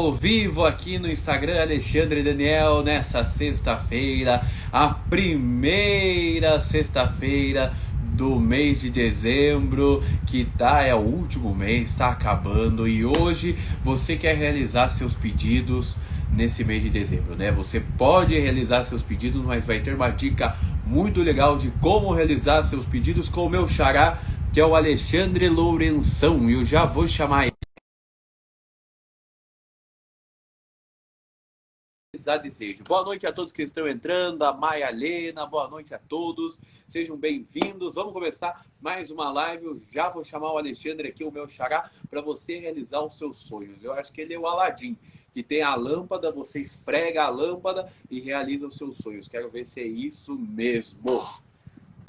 Ao vivo aqui no Instagram, Alexandre Daniel, nessa sexta-feira, a primeira sexta-feira do mês de dezembro, é o último mês, está acabando, e hoje você quer realizar seus pedidos nesse mês de dezembro, né? Você pode realizar seus pedidos, mas vai ter uma dica muito legal de como realizar seus pedidos com o meu xará, que é o Alexandre Lourenção, e eu já vou chamar ele. Desejo. Boa noite a todos que estão entrando, a Maia Helena, boa noite a todos, sejam bem-vindos. Vamos começar mais uma live. Eu já vou chamar o Alexandre aqui, o meu xará, para você realizar os seus sonhos. Eu acho que ele é o Aladim, que tem a lâmpada, você esfrega a lâmpada e realiza os seus sonhos. Quero ver se é isso mesmo.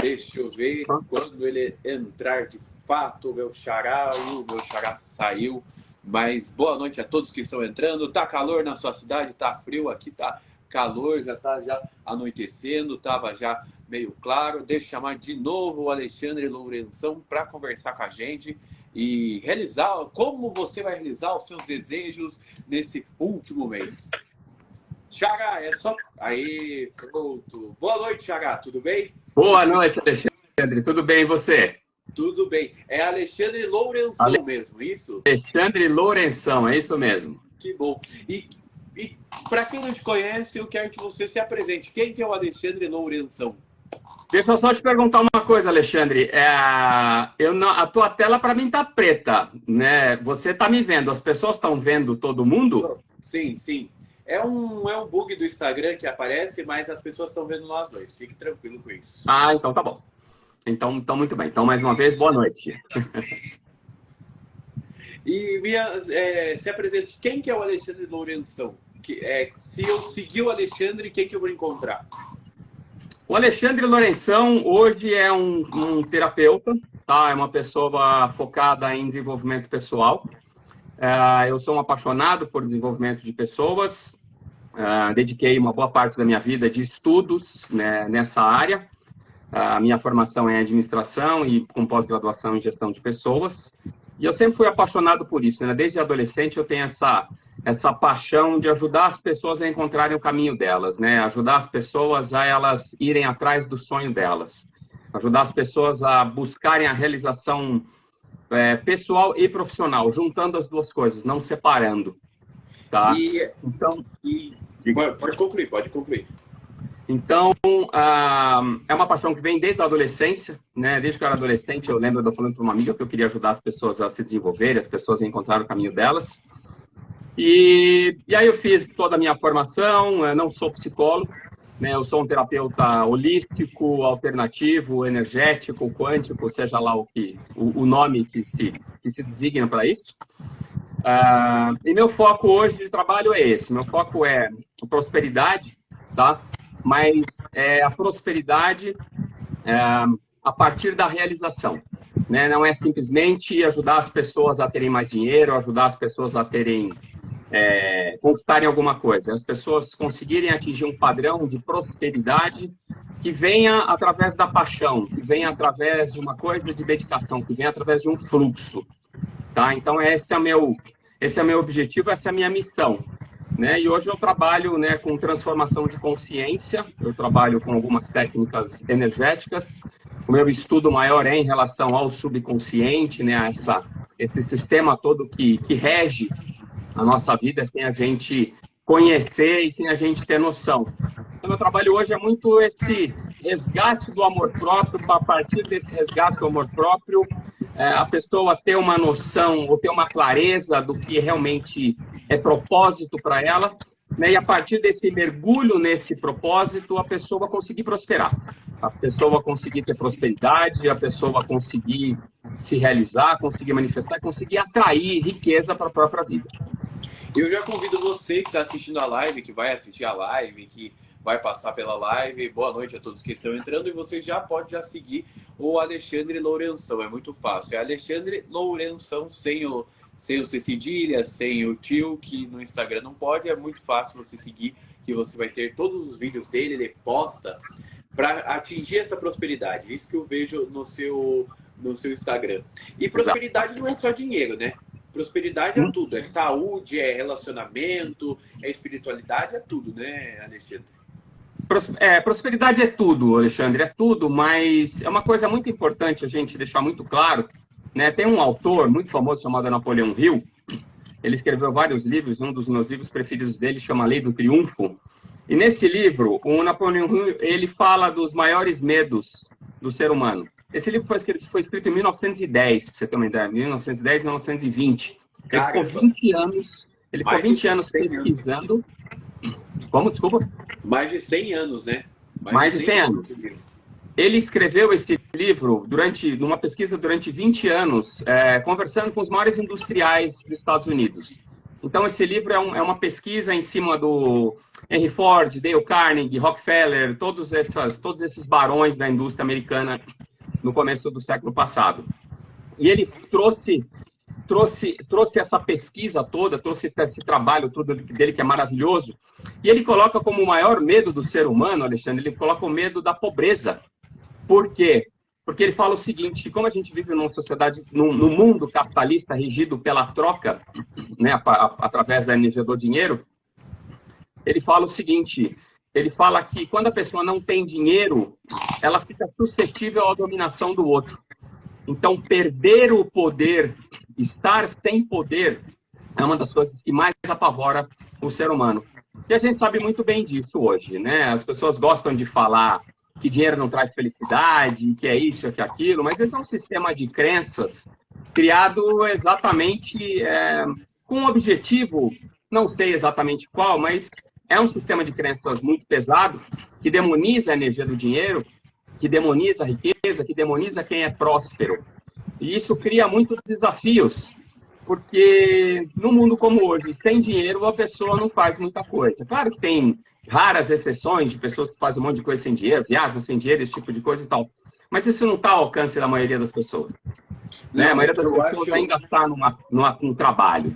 Deixa eu ver quando ele entrar de fato, o meu xará, e o meu xará saiu. Mas boa noite a todos que estão entrando. Tá calor na sua cidade? Tá frio? Aqui tá calor, já tá anoitecendo, tava já meio claro. Deixa eu chamar de novo o Alexandre Lourenção para conversar com a gente e realizar como você vai realizar os seus desejos nesse último mês. Xará, é só... Aí, pronto. Boa noite, Xará, tudo bem? Boa noite, Alexandre. Tudo bem e você? Tudo bem. É Alexandre Lourenção mesmo, isso? Alexandre Lourenção, é isso mesmo. Que bom. E para quem não te conhece, eu quero que você se apresente. Quem que é o Alexandre Lourenção? Deixa eu só te perguntar uma coisa, Alexandre. A tua tela para mim tá preta, né? Você tá me vendo? As pessoas estão vendo todo mundo? Sim, sim. É um bug do Instagram que aparece, mas as pessoas estão vendo nós dois. Fique tranquilo com isso. Ah, então tá bom. Então muito bem. Então, mais uma vez, boa noite. E se apresente. Quem que é o Alexandre Lourenção? Se eu seguir o Alexandre, quem que eu vou encontrar? O Alexandre Lourenção hoje é um terapeuta, tá? É uma pessoa focada em desenvolvimento pessoal. Eu sou um apaixonado por desenvolvimento de pessoas. Dediquei uma boa parte da minha vida de estudos, né, nessa área. A minha formação é em administração e com pós-graduação em gestão de pessoas. E eu sempre fui apaixonado por isso, né? Desde adolescente eu tenho essa paixão de ajudar as pessoas a encontrarem o caminho delas, né? Ajudar as pessoas a elas irem atrás do sonho delas. Ajudar as pessoas a buscarem a realização pessoal e profissional, juntando as duas coisas, não separando. Tá? Pode concluir. Então, é uma paixão que vem desde a adolescência, né? Desde que eu era adolescente, eu lembro de eu falando para uma amiga que eu queria ajudar as pessoas a se desenvolverem, as pessoas a encontrar o caminho delas. E aí eu fiz toda a minha formação, eu não sou psicólogo, né? Eu sou um terapeuta holístico, alternativo, energético, quântico, seja lá o nome que se designa para isso. E meu foco hoje de trabalho é esse, meu foco é prosperidade, tá? Mas a prosperidade a partir da realização, né? Não é simplesmente ajudar as pessoas a terem mais dinheiro, ajudar as pessoas a conquistarem alguma coisa, as pessoas conseguirem atingir um padrão de prosperidade que venha através da paixão, que venha através de uma coisa de dedicação, que venha através de um fluxo, tá? Então esse é o meu objetivo, essa é a minha missão. Né? E hoje eu trabalho, né, com transformação de consciência, eu trabalho com algumas técnicas energéticas. O meu estudo maior é em relação ao subconsciente, né, esse sistema todo que rege a nossa vida sem a gente conhecer e sem a gente ter noção. Então, meu trabalho hoje é muito esse resgate do amor próprio, a partir desse resgate do amor próprio, a pessoa ter uma noção ou ter uma clareza do que realmente é propósito para ela, né? E a partir desse mergulho nesse propósito, a pessoa conseguir prosperar, a pessoa conseguir ter prosperidade, a pessoa conseguir se realizar, conseguir manifestar, conseguir atrair riqueza para a própria vida. Eu já convido você que está assistindo a live, que vai assistir a live, que vai passar pela live. Boa noite a todos que estão entrando, e você já pode seguir o Alexandre Lourenção. É muito fácil. É Alexandre Lourenção sem o C cedilha, sem o tio, que no Instagram não pode. É muito fácil você seguir, que você vai ter todos os vídeos dele, ele posta para atingir essa prosperidade. Isso que eu vejo no seu Instagram. E prosperidade não é só dinheiro, né? Prosperidade é tudo, é saúde, é relacionamento, é espiritualidade, é tudo, né, Alexandre? Prosperidade é tudo, Alexandre, é tudo, mas é uma coisa muito importante a gente deixar muito claro, né? Tem um autor muito famoso chamado Napoleão Hill, ele escreveu vários livros, um dos meus livros preferidos dele chama Lei do Triunfo, e nesse livro, o Napoleão Hill, ele fala dos maiores medos do ser humano. Esse livro foi escrito em 1910, pra você ter uma ideia, 1910, 1920. Ele ficou 20 anos, pesquisando. Como? Desculpa? Mais de 100 anos, né? Mais de 100 anos. Ele escreveu esse livro numa pesquisa durante 20 anos, conversando com os maiores industriais dos Estados Unidos. Então, esse livro é uma pesquisa em cima do Henry Ford, Dale Carnegie, Rockefeller, todos esses barões da indústria americana no começo do século passado. E ele trouxe essa pesquisa toda, trouxe esse trabalho todo dele que é maravilhoso, e ele coloca como o maior medo do ser humano, Alexandre, ele coloca o medo da pobreza. Por quê? Porque ele fala o seguinte, como a gente vive numa sociedade, no mundo capitalista regido pela troca, né, através da energia do dinheiro, ele fala o seguinte, ele fala que quando a pessoa não tem dinheiro, ela fica suscetível à dominação do outro. Então, perder o poder, estar sem poder, é uma das coisas que mais apavora o ser humano. E a gente sabe muito bem disso hoje, né? As pessoas gostam de falar que dinheiro não traz felicidade, que é isso, que é aquilo, mas esse é um sistema de crenças criado exatamente com um objetivo, não sei exatamente qual, mas é um sistema de crenças muito pesado, que demoniza a energia do dinheiro, que demoniza a riqueza, que demoniza quem é próspero. E isso cria muitos desafios, porque no mundo como hoje, sem dinheiro, a pessoa não faz muita coisa. Claro que tem raras exceções de pessoas que fazem um monte de coisa sem dinheiro, viajam sem dinheiro, esse tipo de coisa e tal. Mas isso não está ao alcance da maioria das pessoas. Não, né? A maioria das pessoas ainda está num trabalho.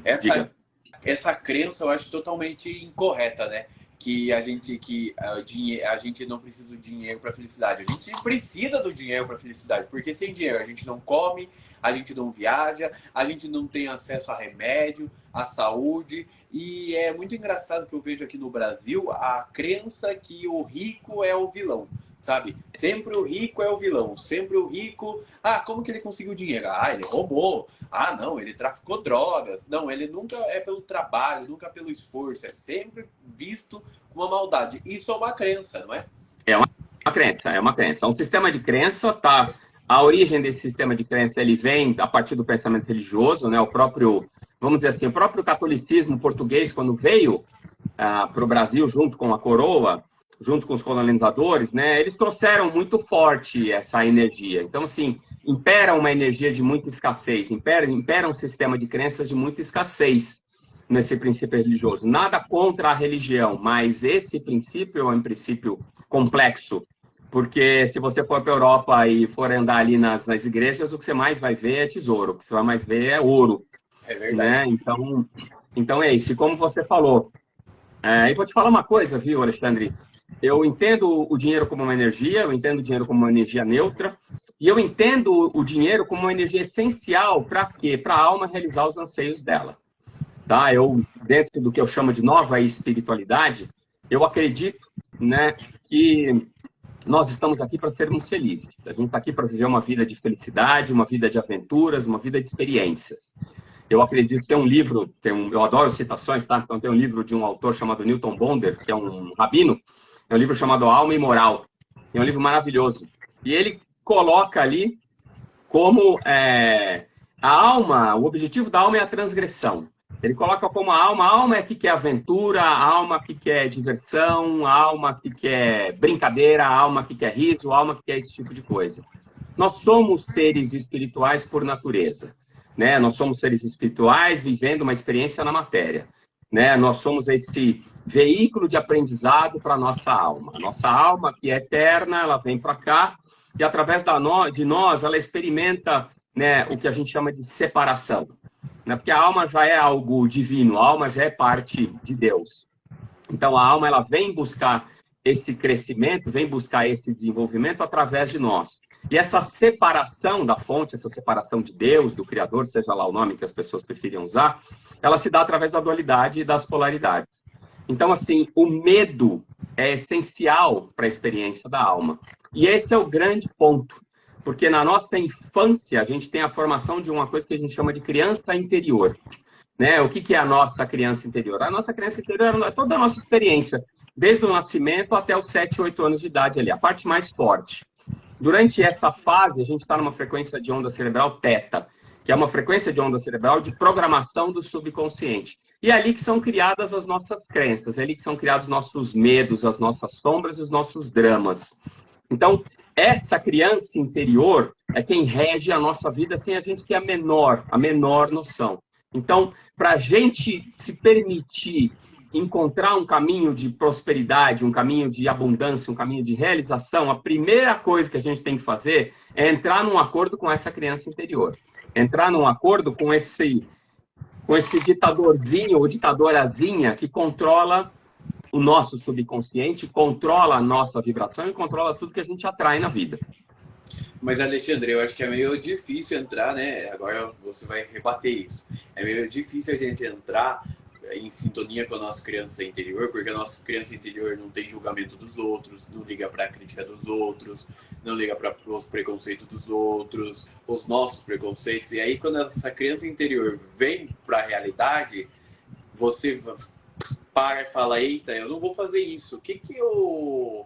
Essa crença eu acho totalmente incorreta, né? Que a gente não precisa do dinheiro para felicidade. A gente precisa do dinheiro para felicidade, porque sem dinheiro a gente não come, a gente não viaja, a gente não tem acesso a remédio, à saúde. E é muito engraçado que eu vejo aqui no Brasil a crença que o rico é o vilão, sabe? Sempre o rico é o vilão, sempre o rico... Ah, como que ele conseguiu dinheiro? Ah, ele roubou. Ah, não, ele traficou drogas. Não, ele nunca é pelo trabalho, nunca pelo esforço. É sempre visto com uma maldade. Isso é uma crença, não é? É uma crença. É um sistema de crença, tá? A origem desse sistema de crença, ele vem a partir do pensamento religioso, né? Vamos dizer assim, o próprio catolicismo português, quando veio para o Brasil, junto com a coroa, junto com os colonizadores, né? Eles trouxeram muito forte essa energia. Então, assim, impera uma energia de muita escassez, impera um sistema de crenças de muita escassez nesse princípio religioso. Nada contra a religião, mas esse princípio é um princípio complexo, porque se você for para a Europa e for andar ali nas igrejas, o que você mais vai ver é tesouro, o que você vai mais ver é ouro. É verdade. Né? Então é isso. E como você falou, e vou te falar uma coisa, viu, Alexandre? Eu entendo o dinheiro como uma energia, eu entendo o dinheiro como uma energia neutra, e eu entendo o dinheiro como uma energia essencial para quê? Para a alma realizar os anseios dela. Tá? Dentro do que eu chamo de nova espiritualidade, eu acredito, né, que nós estamos aqui para sermos felizes. A gente está aqui para viver uma vida de felicidade, uma vida de aventuras, uma vida de experiências. Eu acredito que tem um livro, eu adoro citações, tá? Então tem um livro de um autor chamado Newton Bonder, que é um rabino, é um livro chamado Alma e Moral. É um livro maravilhoso. E ele coloca ali como a alma, o objetivo da alma é a transgressão. Ele coloca como a alma é que quer aventura, a alma que quer diversão, a alma que quer brincadeira, a alma que quer riso, a alma que quer esse tipo de coisa. Nós somos seres espirituais por natureza. Né? Nós somos seres espirituais vivendo uma experiência na matéria. Né? Nós somos esse veículo de aprendizado para a nossa alma. Nossa alma, que é eterna, ela vem para cá e, através de nós, ela experimenta, né, o que a gente chama de separação. Né? Porque a alma já é algo divino, a alma já é parte de Deus. Então, a alma ela vem buscar esse crescimento, vem buscar esse desenvolvimento através de nós. E essa separação da fonte, essa separação de Deus, do Criador, seja lá o nome que as pessoas preferem usar, ela se dá através da dualidade e das polaridades. Então, assim, o medo é essencial para a experiência da alma. E esse é o grande ponto. Porque na nossa infância, a gente tem a formação de uma coisa que a gente chama de criança interior. Né? O que é a nossa criança interior? A nossa criança interior é toda a nossa experiência, desde o nascimento até os 7, 8 anos de idade ali, a parte mais forte. Durante essa fase, a gente está numa frequência de onda cerebral θ, que é uma frequência de onda cerebral de programação do subconsciente. E é ali que são criadas as nossas crenças, é ali que são criados os nossos medos, as nossas sombras e os nossos dramas. Então, essa criança interior é quem rege a nossa vida sem a gente ter a menor noção. Então, para a gente se permitir encontrar um caminho de prosperidade, um caminho de abundância, um caminho de realização, a primeira coisa que a gente tem que fazer é entrar num acordo com essa criança interior. Entrar num acordo com esse ditadorzinho ou ditadorazinha que controla o nosso subconsciente, controla a nossa vibração e controla tudo que a gente atrai na vida. Mas, Alexandre, eu acho que é meio difícil entrar, né? Agora você vai rebater isso. É meio difícil a gente entrar em sintonia com a nossa criança interior, porque a nossa criança interior não tem julgamento dos outros, não liga para a crítica dos outros, não liga para os preconceitos dos outros, os nossos preconceitos. E aí, quando essa criança interior vem para a realidade, você para e fala: eita, eu não vou fazer isso. O que o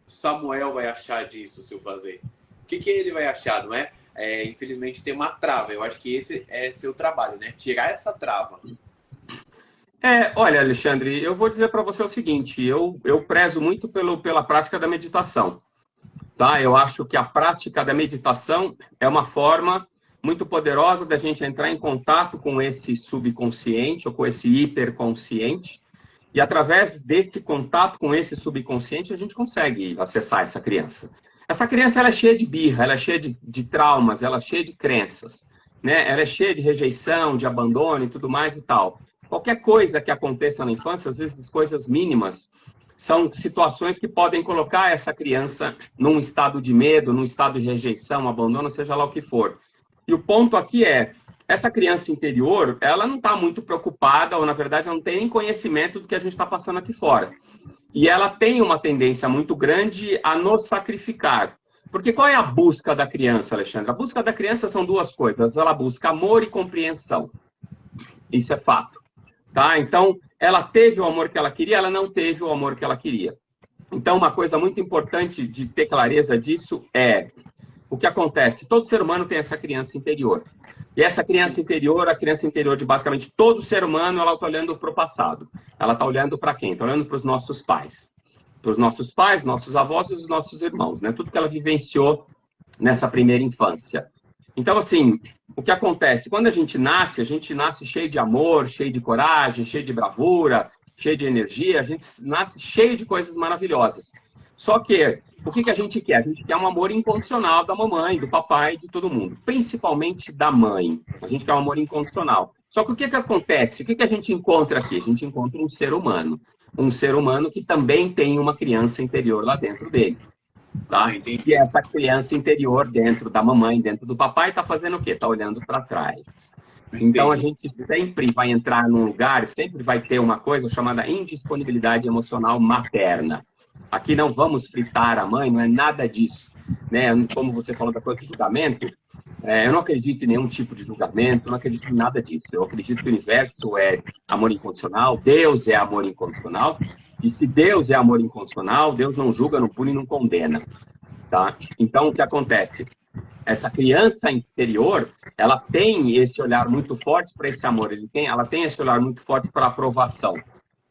Samuel vai achar disso se eu fazer? O que ele vai achar, não é? Infelizmente tem uma trava. Eu acho que esse é seu trabalho, né? Tirar essa trava. Olha, Alexandre, eu vou dizer para você o seguinte, eu prezo muito pela prática da meditação. Tá? Eu acho que a prática da meditação é uma forma muito poderosa da gente entrar em contato com esse subconsciente ou com esse hiperconsciente. E através desse contato com esse subconsciente, a gente consegue acessar essa criança. Essa criança ela é cheia de birra, ela é cheia de traumas, ela é cheia de crenças. Né? Ela é cheia de rejeição, de abandono e tudo mais e tal. Qualquer coisa que aconteça na infância, às vezes coisas mínimas, são situações que podem colocar essa criança num estado de medo, num estado de rejeição, abandono, seja lá o que for. E o ponto aqui é, essa criança interior, ela não está muito preocupada, ou na verdade ela não tem nem conhecimento do que a gente está passando aqui fora. E ela tem uma tendência muito grande a nos sacrificar. Porque qual é a busca da criança, Alexandre? A busca da criança são duas coisas. Ela busca amor e compreensão. Isso é fato. Tá? Então, ela teve o amor que ela queria, ela não teve o amor que ela queria. Então, uma coisa muito importante de ter clareza disso é o que acontece. Todo ser humano tem essa criança interior. E essa criança interior, a criança interior de basicamente todo ser humano, ela está olhando para o passado. Ela está olhando para quem? Está olhando para os nossos pais. Para os nossos pais, nossos avós e os nossos irmãos. Né? Tudo que ela vivenciou nessa primeira infância. Então, assim, o que acontece? Quando a gente nasce cheio de amor, cheio de coragem, cheio de bravura, cheio de energia, a gente nasce cheio de coisas maravilhosas. Só que, o que a gente quer? A gente quer um amor incondicional da mamãe, do papai, de todo mundo. Principalmente da mãe. A gente quer um amor incondicional. Só que o que acontece? O que a gente encontra aqui? A gente encontra um ser humano. Um ser humano que também tem uma criança interior lá dentro dele. Tá? E essa criança interior dentro da mamãe, dentro do papai, está fazendo o quê? Está olhando para trás. Então, a gente sempre vai entrar num lugar, sempre vai ter uma coisa chamada indisponibilidade emocional materna. Aqui não vamos fritar a mãe, não é nada disso. Né? Como você falou da coisa do julgamento, eu não acredito em nenhum tipo de julgamento, não acredito em nada disso. Eu acredito que o universo é amor incondicional, Deus é amor incondicional. E se Deus é amor incondicional, Deus não julga, não pune e não condena. Tá? Então, o que acontece? Essa criança interior, ela tem esse olhar muito forte para esse amor. Ela tem esse olhar muito forte para a aprovação.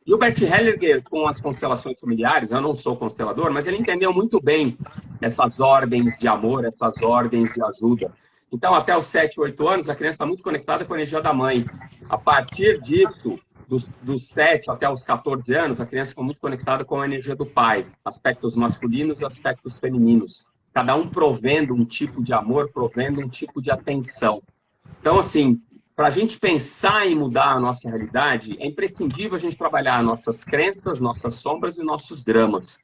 E o Bert Hellinger, com as constelações familiares, eu não sou constelador, mas ele entendeu muito bem essas ordens de amor, essas ordens de ajuda. Então, até os 7, 8 anos, a criança está muito conectada com a energia da mãe. A partir disso, dos 7 até os 14 anos, a criança fica muito conectada com a energia do pai, aspectos masculinos e aspectos femininos. Cada um provendo um tipo de amor, provendo um tipo de atenção. Então, assim, para a gente pensar em mudar a nossa realidade, é imprescindível a gente trabalhar nossas crenças, nossas sombras e nossos dramas.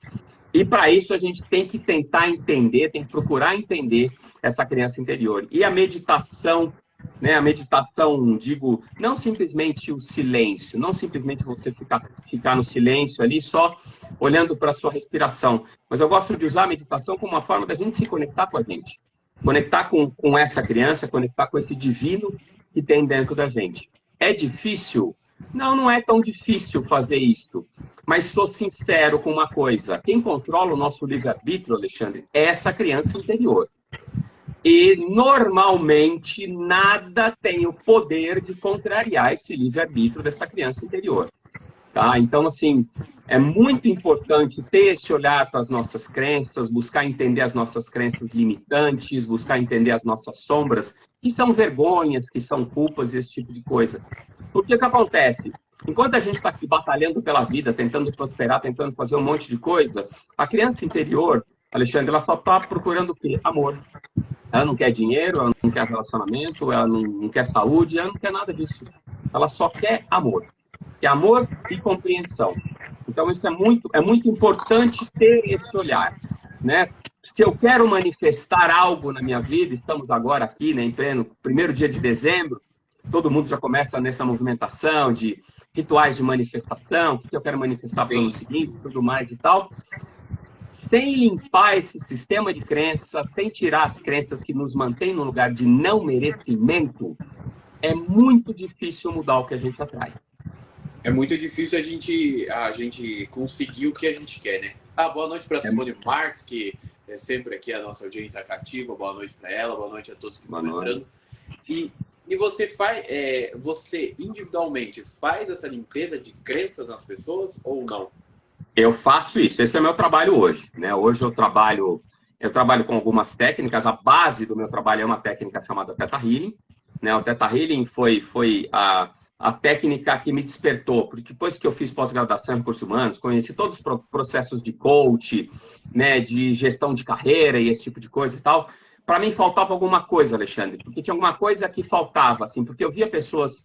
E para isso a gente tem que tentar entender, tem que procurar entender essa criança interior. E a meditação, né? A meditação, digo, não simplesmente o silêncio, não simplesmente você ficar no silêncio ali só olhando para a sua respiração. Mas eu gosto de usar a meditação como uma forma da gente se conectar com a gente. Conectar com essa criança, conectar com esse divino que tem dentro da gente. É difícil? Não, não é tão difícil fazer isso. Mas sou sincero com uma coisa. Quem controla o nosso livre-arbítrio, Alexandre, é essa criança interior. E, normalmente, nada tem o poder de contrariar esse livre-arbítrio dessa criança interior. Tá? Então, assim, é muito importante ter esse olhar para as nossas crenças, buscar entender as nossas crenças limitantes, buscar entender as nossas sombras, que são vergonhas, que são culpas, esse tipo de coisa. Porque o que acontece? Enquanto a gente está aqui batalhando pela vida, tentando prosperar, tentando fazer um monte de coisa, a criança interior, Alexandre, ela só está procurando o quê? Amor. Ela não quer dinheiro, ela não quer relacionamento, ela não quer saúde, ela não quer nada disso. Ela só quer amor. Que é amor e compreensão. Então, isso é muito importante ter esse olhar, né? Se eu quero manifestar algo na minha vida, estamos agora aqui, né, em pleno 1º dia de dezembro, todo mundo já começa nessa movimentação de rituais de manifestação, o que eu quero manifestar para o ano seguinte, tudo mais e tal. Sem limpar esse sistema de crenças, sem tirar as crenças que nos mantêm no lugar de não merecimento, é muito difícil mudar o que a gente atrai. É muito difícil a gente conseguir o que a gente quer, né? Boa noite para Simone Marques, que é sempre aqui a nossa audiência cativa. Boa noite para ela, boa noite a todos que estão entrando. E você você individualmente faz essa limpeza de crenças nas pessoas ou não? Eu faço isso. Esse é meu trabalho hoje, né? Hoje eu trabalho com algumas técnicas. A base do meu trabalho é uma técnica chamada Theta Healing, né? O Theta Healing foi a técnica que me despertou, porque depois que eu fiz pós-graduação em recursos humanos, conheci todos os processos de coach, né, de gestão de carreira e esse tipo de coisa e tal, para mim faltava alguma coisa, Alexandre, porque tinha alguma coisa que faltava, assim, porque eu via pessoas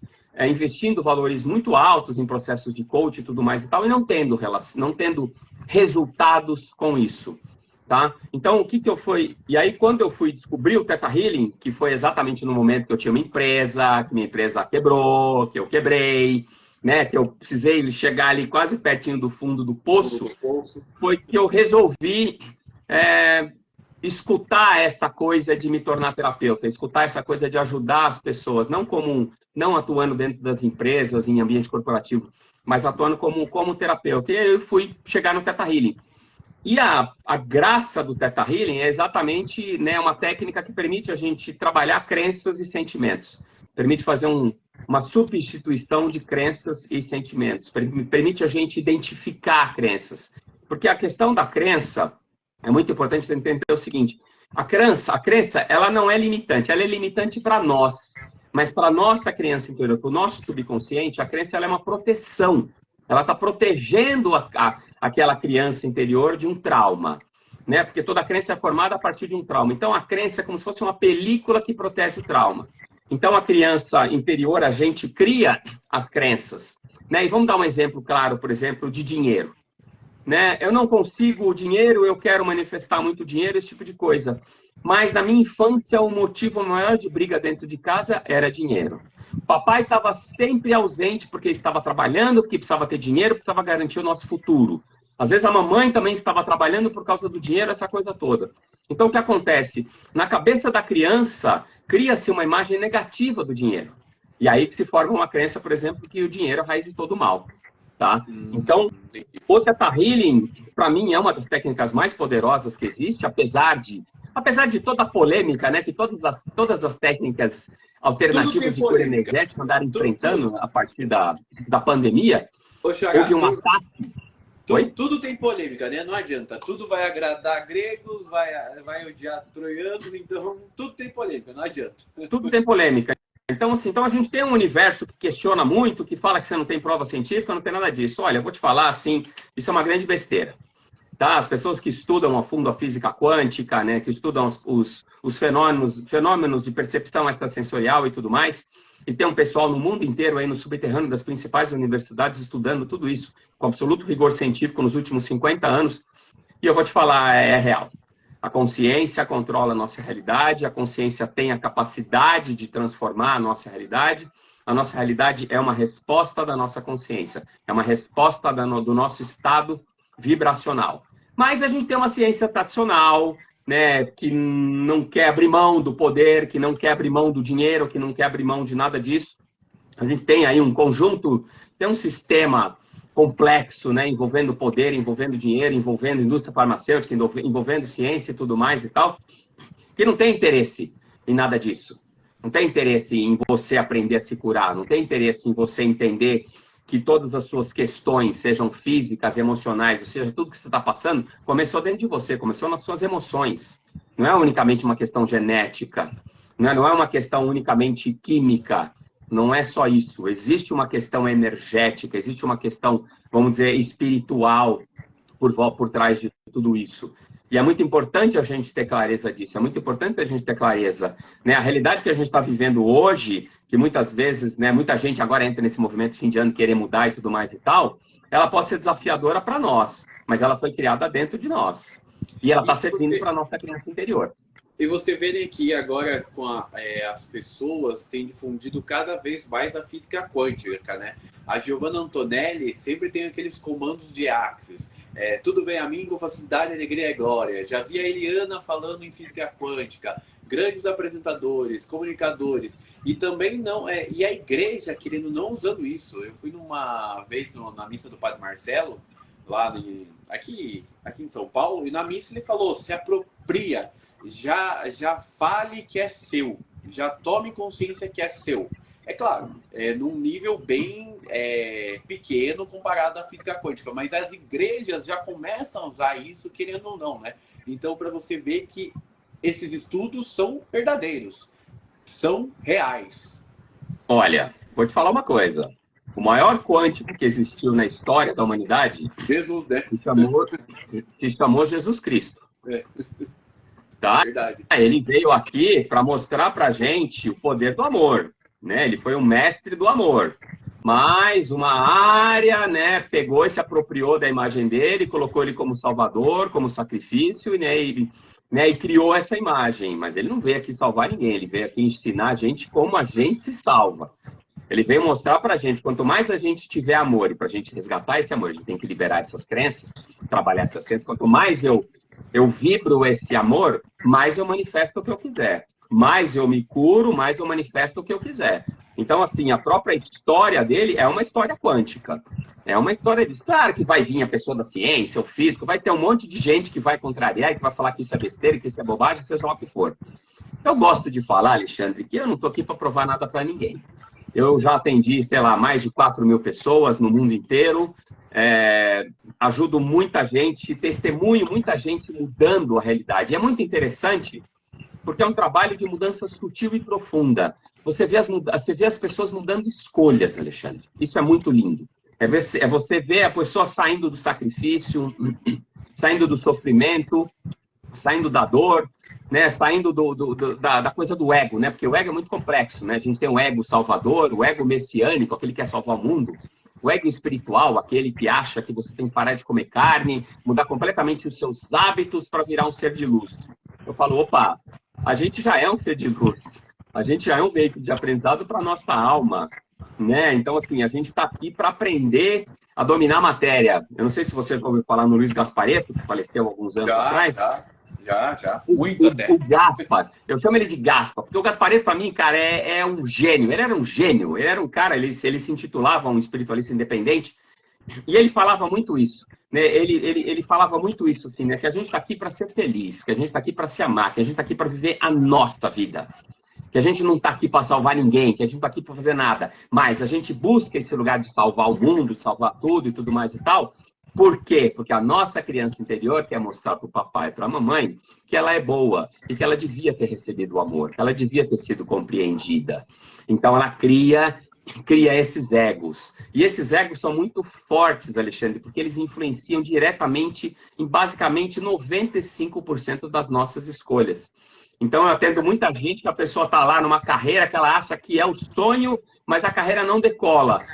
investindo valores muito altos em processos de coach e tudo mais e tal, e não tendo resultados com isso. Tá? Então, o que eu fui... E aí, quando eu fui descobrir o Theta Healing, que foi exatamente no momento que eu tinha uma empresa, que minha empresa quebrou, que eu quebrei, né? Que eu precisei chegar ali quase pertinho do fundo do poço, foi que eu resolvi escutar essa coisa de me tornar terapeuta, escutar essa coisa de ajudar as pessoas, não atuando dentro das empresas, em ambiente corporativo, mas atuando como terapeuta. E aí eu fui chegar no Theta Healing. E a graça do Theta Healing é exatamente, né, uma técnica que permite a gente trabalhar crenças e sentimentos. Permite fazer uma substituição de crenças e sentimentos. Permite a gente identificar crenças. Porque a questão da crença é muito importante entender o seguinte. A crença, ela não é limitante. Ela é limitante para nós. Mas para a nossa criança interior, para o nosso subconsciente, a crença ela é uma proteção. Ela está protegendo aquela criança interior de um trauma, né? Porque toda crença é formada a partir de um trauma. Então, a crença é como se fosse uma película que protege o trauma. Então, a criança interior, a gente cria as crenças, né? E vamos dar um exemplo claro, por exemplo, de dinheiro, né? Eu não consigo o dinheiro, eu quero manifestar muito dinheiro, esse tipo de coisa. Mas, na minha infância, o motivo maior de briga dentro de casa era dinheiro. Papai estava sempre ausente porque estava trabalhando, porque precisava ter dinheiro, precisava garantir o nosso futuro. Às vezes a mamãe também estava trabalhando por causa do dinheiro, essa coisa toda. Então o que acontece? Na cabeça da criança, cria-se uma imagem negativa do dinheiro. E aí que se forma uma crença, por exemplo, que o dinheiro é a raiz de todo mal. Tá? Então, o Theta Healing, para mim, é uma das técnicas mais poderosas que existe, apesar de toda a polêmica, né, que todas as técnicas alternativas de cura energética andaram enfrentando a partir da pandemia, houve um ataque. Tudo tem polêmica, né? Não adianta. Tudo vai agradar gregos, vai odiar troianos, então tudo tem polêmica, não adianta. Tudo tem polêmica. Então, assim, a gente tem um universo que questiona muito, que fala que você não tem prova científica, não tem nada disso. Olha, eu vou te falar, assim, isso é uma grande besteira. Tá? As pessoas que estudam a fundo a física quântica, né, que estudam os fenômenos de percepção extrasensorial e tudo mais, e tem um pessoal no mundo inteiro, aí no subterrâneo das principais universidades, estudando tudo isso com absoluto rigor científico nos últimos 50 anos. E eu vou te falar, é real. A consciência controla a nossa realidade, a consciência tem a capacidade de transformar a nossa realidade. A nossa realidade é uma resposta da nossa consciência, é uma resposta do nosso estado vibracional. Mas a gente tem uma ciência tradicional, né, que não quer abrir mão do poder, que não quer abrir mão do dinheiro, que não quer abrir mão de nada disso. A gente tem aí um conjunto, tem um sistema complexo, né, envolvendo poder, envolvendo dinheiro, envolvendo indústria farmacêutica, envolvendo ciência e tudo mais e tal, que não tem interesse em nada disso. Não tem interesse em você aprender a se curar, não tem interesse em você entender que todas as suas questões, sejam físicas, emocionais, ou seja, tudo que você está passando, começou dentro de você, começou nas suas emoções. Não é unicamente uma questão genética, não é uma questão unicamente química, não é só isso. Existe uma questão energética, existe uma questão, vamos dizer, espiritual por trás de tudo isso. E é muito importante a gente ter clareza disso, é muito importante a gente ter clareza, né? A realidade que a gente está vivendo hoje, que muitas vezes, né, muita gente agora entra nesse movimento fim de ano, querer mudar e tudo mais e tal, ela pode ser desafiadora para nós, mas ela foi criada dentro de nós. E ela está servindo para a nossa criança interior. E você vê que agora com as pessoas têm difundido cada vez mais a física quântica, né? A Giovanna Antonelli sempre tem aqueles comandos de Axis. Tudo bem a mim com facilidade, alegria e glória. Já vi a Eliana falando em física quântica. Grandes apresentadores, comunicadores. E também não... e a igreja querendo não usando isso. Eu fui numa vez na missa do Padre Marcelo, lá aqui em São Paulo, e na missa ele falou, se apropria... Já fale que é seu, já tome consciência que é seu. É claro, num nível bem pequeno comparado à física quântica, mas as igrejas já começam a usar isso, querendo ou não, né? Então, para você ver que esses estudos são verdadeiros, são reais. Olha, vou te falar uma coisa. O maior quântico que existiu na história da humanidade Jesus, né? se chamou Jesus Cristo. Tá? Verdade. Ele veio aqui para mostrar para a gente o poder do amor, né? Ele foi um mestre do amor. Mas uma área, né, pegou e se apropriou da imagem dele, colocou ele como salvador, como sacrifício, e criou essa imagem. Mas ele não veio aqui salvar ninguém, ele veio aqui ensinar a gente como a gente se salva. Ele veio mostrar para a gente, quanto mais a gente tiver amor, e para a gente resgatar esse amor, a gente tem que liberar essas crenças, trabalhar essas crenças, quanto mais eu vibro esse amor, mais eu manifesto o que eu quiser. Mais eu me curo, mais eu manifesto o que eu quiser. Então, assim, a própria história dele é uma história quântica. É uma história disso. Claro que vai vir a pessoa da ciência, o físico, vai ter um monte de gente que vai contrariar, que vai falar que isso é besteira, que isso é bobagem, seja lá o que for. Eu gosto de falar, Alexandre, que eu não estou aqui para provar nada para ninguém. Eu já atendi, sei lá, mais de 4.000 pessoas no mundo inteiro, ajudo muita gente, testemunho muita gente mudando a realidade. E é muito interessante, porque é um trabalho de mudança sutil e profunda. Você vê as pessoas mudando escolhas, Alexandre. Isso é muito lindo. É você ver a pessoa saindo do sacrifício, saindo do sofrimento, saindo da dor, né? Saindo da coisa do ego, né? Porque o ego é muito complexo, né? A gente tem o ego salvador, o ego messiânico, aquele que quer salvar o mundo. O ego espiritual, aquele que acha que você tem que parar de comer carne, mudar completamente os seus hábitos para virar um ser de luz. Eu falo, opa, a gente já é um ser de luz. A gente já é um veículo de aprendizado para a nossa alma, né? Então, assim, a gente está aqui para aprender a dominar a matéria. Eu não sei se você já ouviu falar no Luiz Gasparetto, que faleceu alguns anos atrás. Já. Muito até. O Gaspar, eu chamo ele de Gaspar, porque o Gasparetto, para mim, cara, é um gênio. Ele era um gênio, ele era um cara, ele se intitulava um espiritualista independente, e ele falava muito isso, né? Ele falava muito isso, assim, né? Que a gente está aqui para ser feliz, que a gente está aqui para se amar, que a gente está aqui para viver a nossa vida. Que a gente não está aqui para salvar ninguém, que a gente não está aqui para fazer nada, mas a gente busca esse lugar de salvar o mundo, de salvar tudo e tudo mais e tal. Por quê? Porque a nossa criança interior quer mostrar para o papai e para a mamãe que ela é boa e que ela devia ter recebido o amor, que ela devia ter sido compreendida. Então ela cria esses egos. E esses egos são muito fortes, Alexandre, porque eles influenciam diretamente em basicamente 95% das nossas escolhas. Então eu atendo muita gente que a pessoa está lá numa carreira que ela acha que é o sonho, mas a carreira não decola.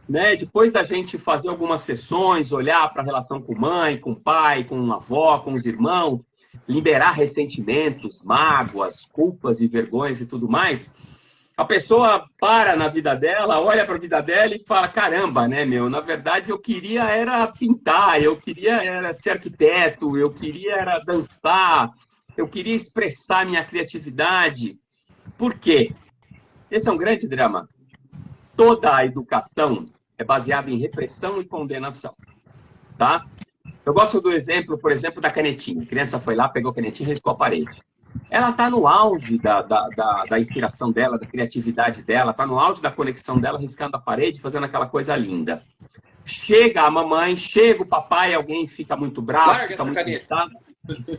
né? Depois da gente fazer algumas sessões, olhar para a relação com mãe, com pai, com avó, com os irmãos, liberar ressentimentos, mágoas, culpas e vergonhas e tudo mais, a pessoa para na vida dela, olha para a vida dela e fala, caramba, né, meu? Na verdade, eu queria era pintar, eu queria era ser arquiteto, eu queria era dançar, eu queria expressar minha criatividade. Por quê? Esse é um grande drama. Toda a educação é baseada em repressão e condenação, tá? Eu gosto do exemplo, por exemplo, da canetinha. A criança foi lá, pegou a canetinha e riscou a parede. Ela está no auge da inspiração dela, da criatividade dela, está no auge da conexão dela, riscando a parede, fazendo aquela coisa linda. Chega a mamãe, chega o papai, alguém fica muito bravo, Larga fica essa muito caneta. irritado,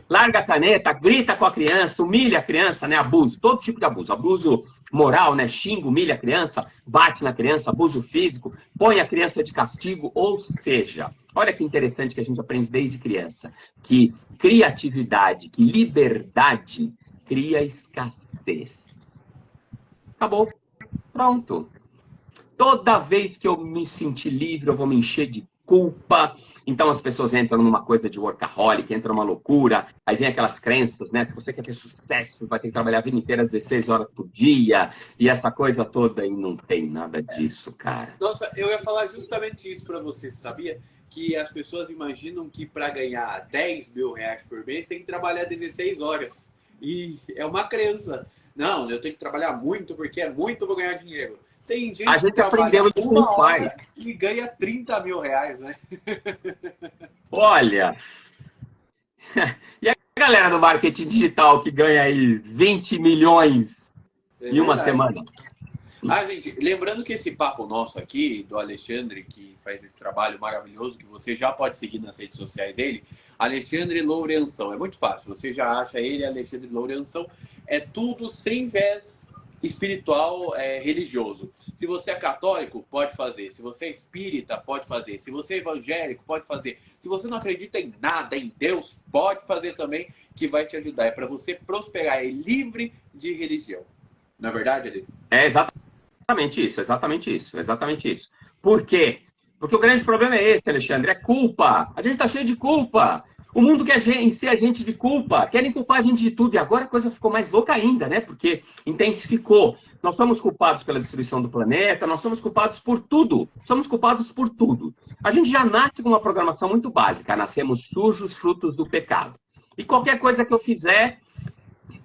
larga a caneta, grita com a criança, humilha a criança, né? Abuso, todo tipo de abuso. Abuso moral, né? Xinga, humilha a criança, bate na criança, abuso físico, põe a criança de castigo, ou seja, olha que interessante que a gente aprende desde criança, que criatividade, que liberdade cria escassez. Acabou. Pronto. Toda vez que eu me sentir livre, eu vou me encher de culpa. Então as pessoas entram numa coisa de workaholic, entram numa loucura, aí vem aquelas crenças, né? Se você quer ter sucesso, vai ter que trabalhar a vida inteira 16 horas por dia, e essa coisa toda, e não tem nada disso, cara. Nossa, eu ia falar justamente isso para você, sabia? Que as pessoas imaginam que para ganhar 10 mil reais por mês tem que trabalhar 16 horas. E é uma crença. Não, eu tenho que trabalhar muito porque é muito para ganhar dinheiro. Tem gente A gente que aprendeu trabalha isso uma com os hora pais. e ganha 30 mil reais, né? Olha, e a galera do marketing digital que ganha aí 20 milhões É em uma verdade. semana? Ah, gente, lembrando que esse papo nosso aqui, do Alexandre, que faz esse trabalho maravilhoso, que você já pode seguir nas redes sociais dele, Alexandre Lourenção. É muito fácil, você já acha ele, Alexandre Lourenção. É tudo sem viés espiritual, religioso. Se você é católico, pode fazer. Se você é espírita, pode fazer. Se você é evangélico, pode fazer. Se você não acredita em nada, em Deus, pode fazer também, que vai te ajudar. É para você prosperar, é livre de religião. Não é verdade, Ale? É exatamente isso, exatamente isso, exatamente isso. Por quê? Porque o grande problema é esse, Alexandre, é culpa. A gente está cheio de culpa. O mundo quer encher a gente de culpa, querem culpar a gente de tudo. E agora a coisa ficou mais louca ainda, né? Porque intensificou. Nós somos culpados pela destruição do planeta, nós somos culpados por tudo. Somos culpados por tudo. A gente já nasce com uma programação muito básica. Nascemos sujos, frutos do pecado. E qualquer coisa que eu fizer,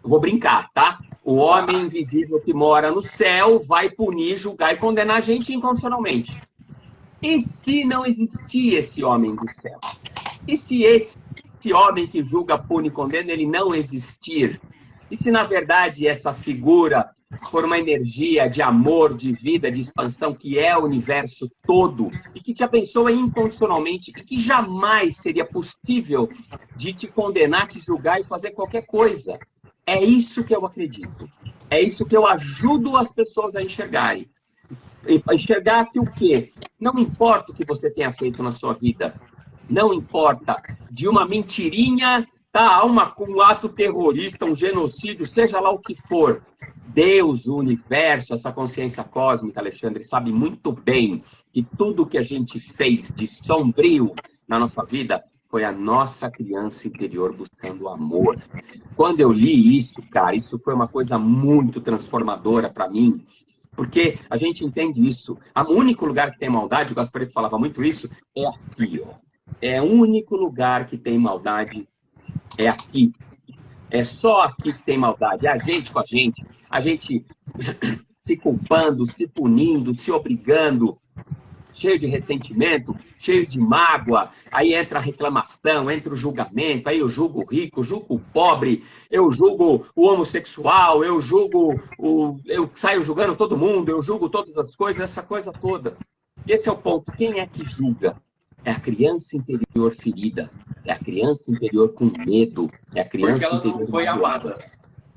vou brincar, tá? O homem invisível que mora no céu vai punir, julgar e condenar a gente incondicionalmente. E se não existir esse homem do céu? E se esse homem que julga, pune e condena, ele não existir? E se, na verdade, essa figura for uma energia de amor, de vida, de expansão, que é o universo todo, e que te abençoa incondicionalmente, e que jamais seria possível de te condenar, te julgar e fazer qualquer coisa? É isso que eu acredito. É isso que eu ajudo as pessoas a enxergarem. Enxergar que o quê? Não importa o que você tenha feito na sua vida. Não importa. De uma mentirinha, tá? Um ato terrorista, um genocídio, seja lá o que for. Deus, o universo, essa consciência cósmica, Alexandre, sabe muito bem que tudo que a gente fez de sombrio na nossa vida foi a nossa criança interior buscando amor. Quando eu li isso, cara, isso foi uma coisa muito transformadora para mim, porque a gente entende isso. O único lugar que tem maldade, o Gasparetto falava muito isso, é aqui, ó. É o único lugar que tem maldade, é aqui. É só aqui que tem maldade, é a gente com a gente se culpando, se punindo, se obrigando, cheio de ressentimento, cheio de mágoa, aí entra a reclamação, entra o julgamento, aí eu julgo o rico, eu julgo o pobre, eu julgo o homossexual, eu saio julgando todo mundo, eu julgo todas as coisas, essa coisa toda. Esse é o ponto. Quem é que julga? É a criança interior ferida, é a criança interior com medo, é a criança Porque ela interior não foi magoada. amada.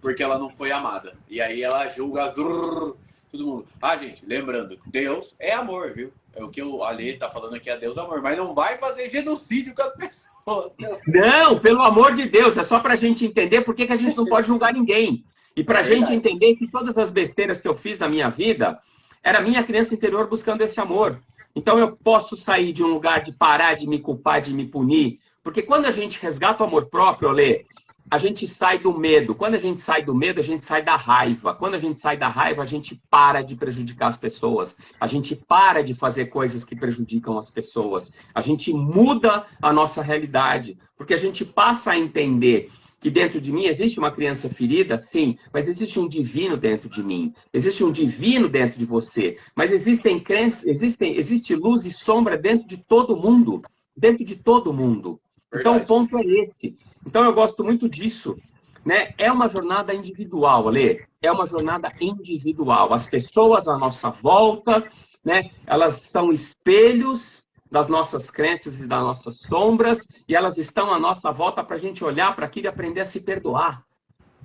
Porque ela não foi amada. E aí ela julga todo mundo. Ah, gente, lembrando, Deus é amor, viu? É o que o Ale tá falando aqui, é Deus é amor. Mas não vai fazer genocídio com as pessoas. Não, pelo amor de Deus, é só pra gente entender por que a gente não pode julgar ninguém. E pra gente entender que todas as besteiras que eu fiz na minha vida era minha criança interior buscando esse amor. Então eu posso sair de um lugar de parar de me culpar, de me punir, porque quando a gente resgata o amor próprio, Alê, a gente sai do medo. Quando a gente sai do medo, a gente sai da raiva. Quando a gente sai da raiva, a gente para de prejudicar as pessoas. A gente para de fazer coisas que prejudicam as pessoas. A gente muda a nossa realidade, porque a gente passa a entender que dentro de mim existe uma criança ferida, sim, mas existe um divino dentro de mim. Existe um divino dentro de você. Mas existem crenças, existe luz e sombra dentro de todo mundo. Dentro de todo mundo. Então, o ponto é esse. Então, eu gosto muito disso. Né? É uma jornada individual, Alê. É uma jornada individual. As pessoas à nossa volta, né? Elas são espelhos das nossas crenças e das nossas sombras, e elas estão à nossa volta para a gente olhar para aquilo e aprender a se perdoar.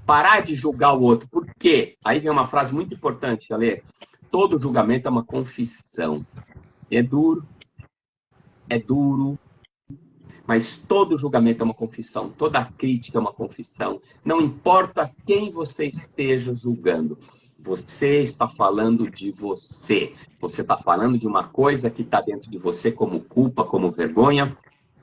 Parar de julgar o outro. Por quê? Aí vem uma frase muito importante, Alê. Todo julgamento é uma confissão. É duro. É duro. Mas todo julgamento é uma confissão, toda crítica é uma confissão. Não importa quem você esteja julgando, você está falando de você. Você está falando de uma coisa que está dentro de você como culpa, como vergonha,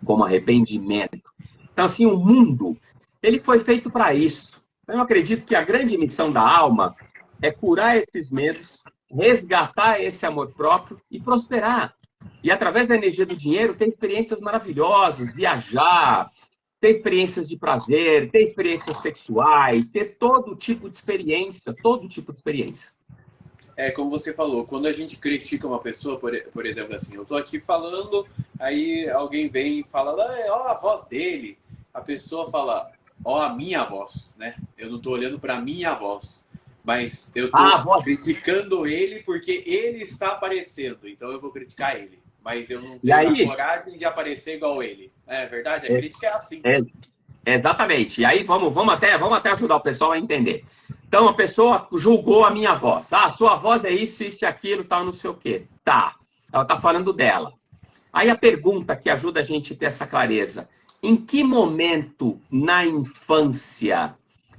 como arrependimento. Então, assim, o mundo, ele foi feito para isso. Eu acredito que a grande missão da alma é curar esses medos, resgatar esse amor próprio e prosperar. E através da energia do dinheiro, ter experiências maravilhosas, viajar, ter experiências de prazer, ter experiências sexuais, ter todo tipo de experiência, todo tipo de experiência. É, como você falou, quando a gente critica uma pessoa, por exemplo, assim, eu tô aqui falando, aí alguém vem e fala, ó a voz dele. A pessoa fala, ó a minha voz, né? Eu não tô olhando pra minha voz. Mas eu tô criticando ele porque ele está aparecendo. Então eu vou criticar ele. Mas eu não tenho a coragem de aparecer igual ele. É verdade? A crítica é assim. Exatamente. E aí vamos até ajudar o pessoal a entender. Então a pessoa julgou a minha voz. Ah, sua voz é isso, isso e aquilo, tal, não sei o quê. Tá. Ela está falando dela. Aí a pergunta que ajuda a gente a ter essa clareza. Em que momento na infância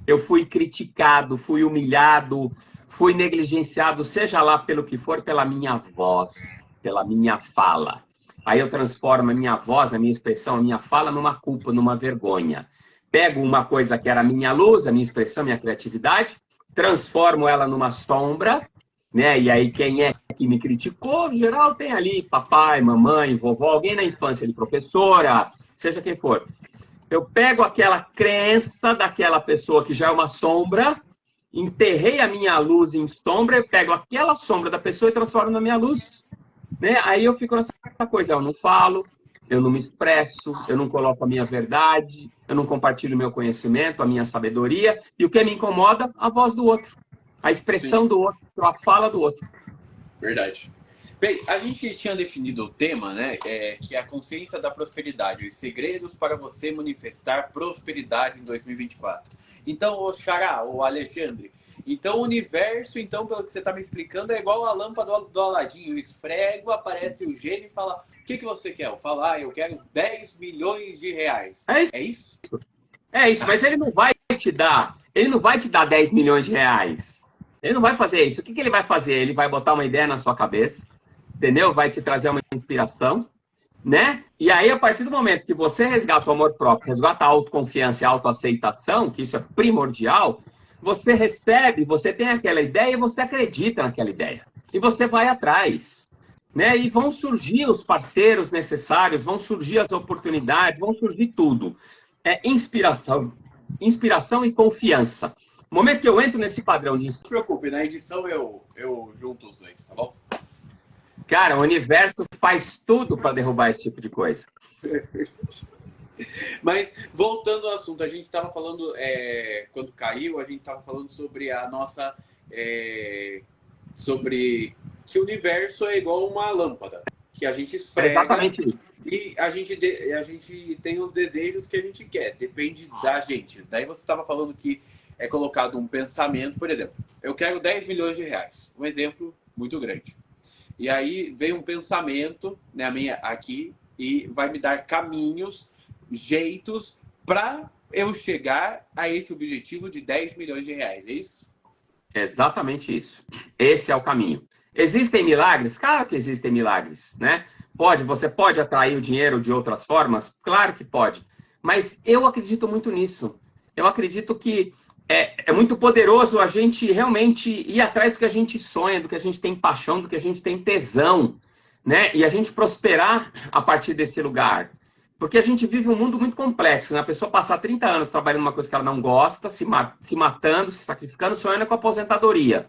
eu fui criticado, fui humilhado, fui negligenciado, seja lá pelo que for, pela minha voz, pela minha fala? Aí eu transformo a minha voz, a minha expressão, a minha fala numa culpa, numa vergonha. Pego uma coisa que era a minha luz, a minha expressão, a minha criatividade, transformo ela numa sombra, né? E aí quem é que me criticou, em geral tem ali papai, mamãe, vovó, alguém na infância, ali, professora, seja quem for. Eu pego aquela crença daquela pessoa que já é uma sombra, enterrei a minha luz em sombra, eu pego aquela sombra da pessoa e transformo na minha luz. Né? Aí eu fico nessa coisa, eu não falo, eu não me expresso, eu não coloco a minha verdade, eu não compartilho o meu conhecimento, a minha sabedoria, e o que me incomoda, a voz do outro, a expressão do outro, a fala do outro. Verdade. Bem, a gente tinha definido o tema, né, que é a consciência da prosperidade, os segredos para você manifestar prosperidade em 2024. Então, o Xará, o Alexandre, então o universo, então, pelo que você está me explicando, é igual a lâmpada do Aladim. Eu esfrego, aparece o gênio e fala, o que você quer? Eu falo, eu quero 10 milhões de reais. É isso? É isso, mas ele não vai te dar 10 milhões de reais. Ele não vai fazer isso. O que ele vai fazer? Ele vai botar uma ideia na sua cabeça, entendeu? Vai te trazer uma inspiração, né? E aí, a partir do momento que você resgata o amor próprio, resgata a autoconfiança e a autoaceitação, que isso é primordial, você recebe, você tem aquela ideia e você acredita naquela ideia. E você vai atrás, né? E vão surgir os parceiros necessários, vão surgir as oportunidades, vão surgir tudo. É inspiração e confiança. No momento que eu entro nesse padrão de... Não se preocupe, na edição eu junto os dois, tá bom? Cara, o universo faz tudo para derrubar esse tipo de coisa. Mas, voltando ao assunto, a gente estava falando, quando caiu, a gente estava falando sobre a nossa... sobre que o universo é igual uma lâmpada, que a gente esfrega. Exatamente isso. E a gente tem os desejos que a gente quer, depende da gente. Daí você estava falando que é colocado um pensamento, por exemplo, eu quero 10 milhões de reais, um exemplo muito grande. E aí vem um pensamento, né, aqui, e vai me dar caminhos, jeitos para eu chegar a esse objetivo de 10 milhões de reais, é isso? Exatamente isso. Esse é o caminho. Existem milagres? Claro que existem milagres, né? Você pode atrair o dinheiro de outras formas? Claro que pode. Mas eu acredito muito nisso. Eu acredito que é muito poderoso a gente realmente ir atrás do que a gente sonha, do que a gente tem paixão, do que a gente tem tesão, né? E a gente prosperar a partir desse lugar. Porque a gente vive um mundo muito complexo, né? A pessoa passar 30 anos trabalhando numa coisa que ela não gosta, se matando, se sacrificando, sonhando com a aposentadoria.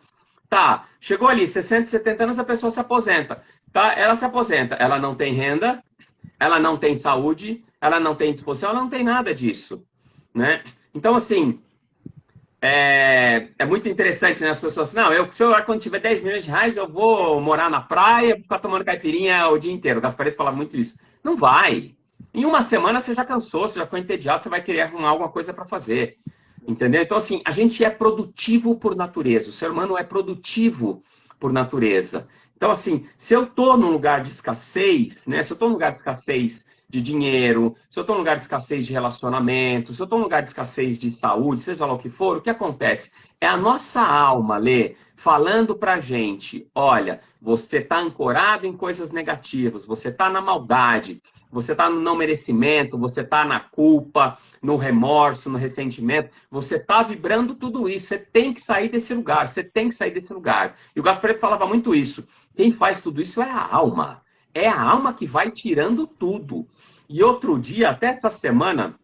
Tá, chegou ali, 60, 70 anos, a pessoa se aposenta. Tá, ela se aposenta, ela não tem renda, ela não tem saúde, ela não tem disposição, ela não tem nada disso, né? Então, assim, é muito interessante, né? As pessoas falam, não, quando tiver 10 milhões de reais, eu vou morar na praia, ficar tomando caipirinha o dia inteiro. O Gasparetto fala muito isso. Não vai. Em uma semana você já cansou, você já ficou entediado, você vai querer arrumar alguma coisa para fazer. Entendeu? Então, assim, a gente é produtivo por natureza. O ser humano é produtivo por natureza. Então, assim, se eu estou num lugar de escassez, né? Se eu estou num lugar de escassez de dinheiro, se eu estou num lugar de escassez de relacionamento, se eu estou num lugar de escassez de saúde, seja lá o que for, o que acontece? É a nossa alma, Lê, falando pra gente, olha, você está ancorado em coisas negativas, você está na maldade, você está no não merecimento, você está na culpa, no remorso, no ressentimento, você está vibrando tudo isso, você tem que sair desse lugar, você tem que sair desse lugar. E o Gasparetto falava muito isso, quem faz tudo isso é a alma que vai tirando tudo. E outro dia, até essa semana,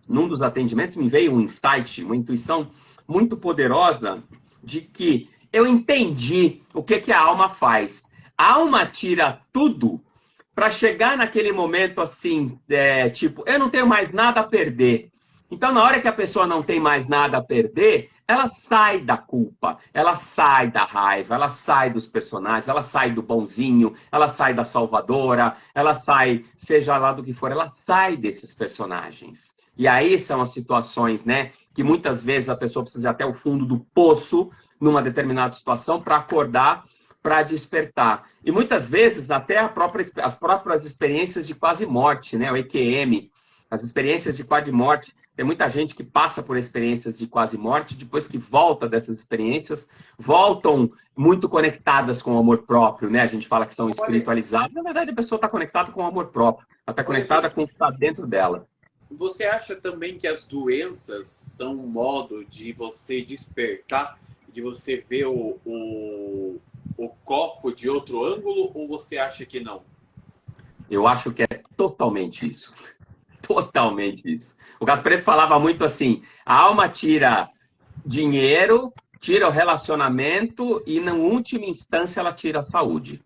num dos atendimentos, me veio um insight, uma intuição muito poderosa de que eu entendi o que a alma faz. A alma tira tudo para chegar naquele momento assim, tipo, eu não tenho mais nada a perder. Então, na hora que a pessoa não tem mais nada a perder, ela sai da culpa, ela sai da raiva, ela sai dos personagens, ela sai do bonzinho, ela sai da salvadora, ela sai, seja lá do que for, ela sai desses personagens. E aí são as situações, né, que muitas vezes a pessoa precisa ir até o fundo do poço, numa determinada situação, para acordar, para despertar. E muitas vezes até as próprias experiências de quase morte, né, o EQM, as experiências de quase morte. Tem muita gente que passa por experiências de quase morte, depois que volta dessas experiências, voltam muito conectadas com o amor próprio, né? A gente fala que são espiritualizadas. Na verdade, a pessoa está conectada com o amor próprio. Ela está conectada com o que está dentro dela. Você acha também que as doenças são um modo de você despertar, de você ver o copo de outro ângulo, ou você acha que não? Eu acho que é totalmente isso. Totalmente isso. O Gasparetto falava muito assim, a alma tira dinheiro, tira o relacionamento e, na última instância, ela tira a saúde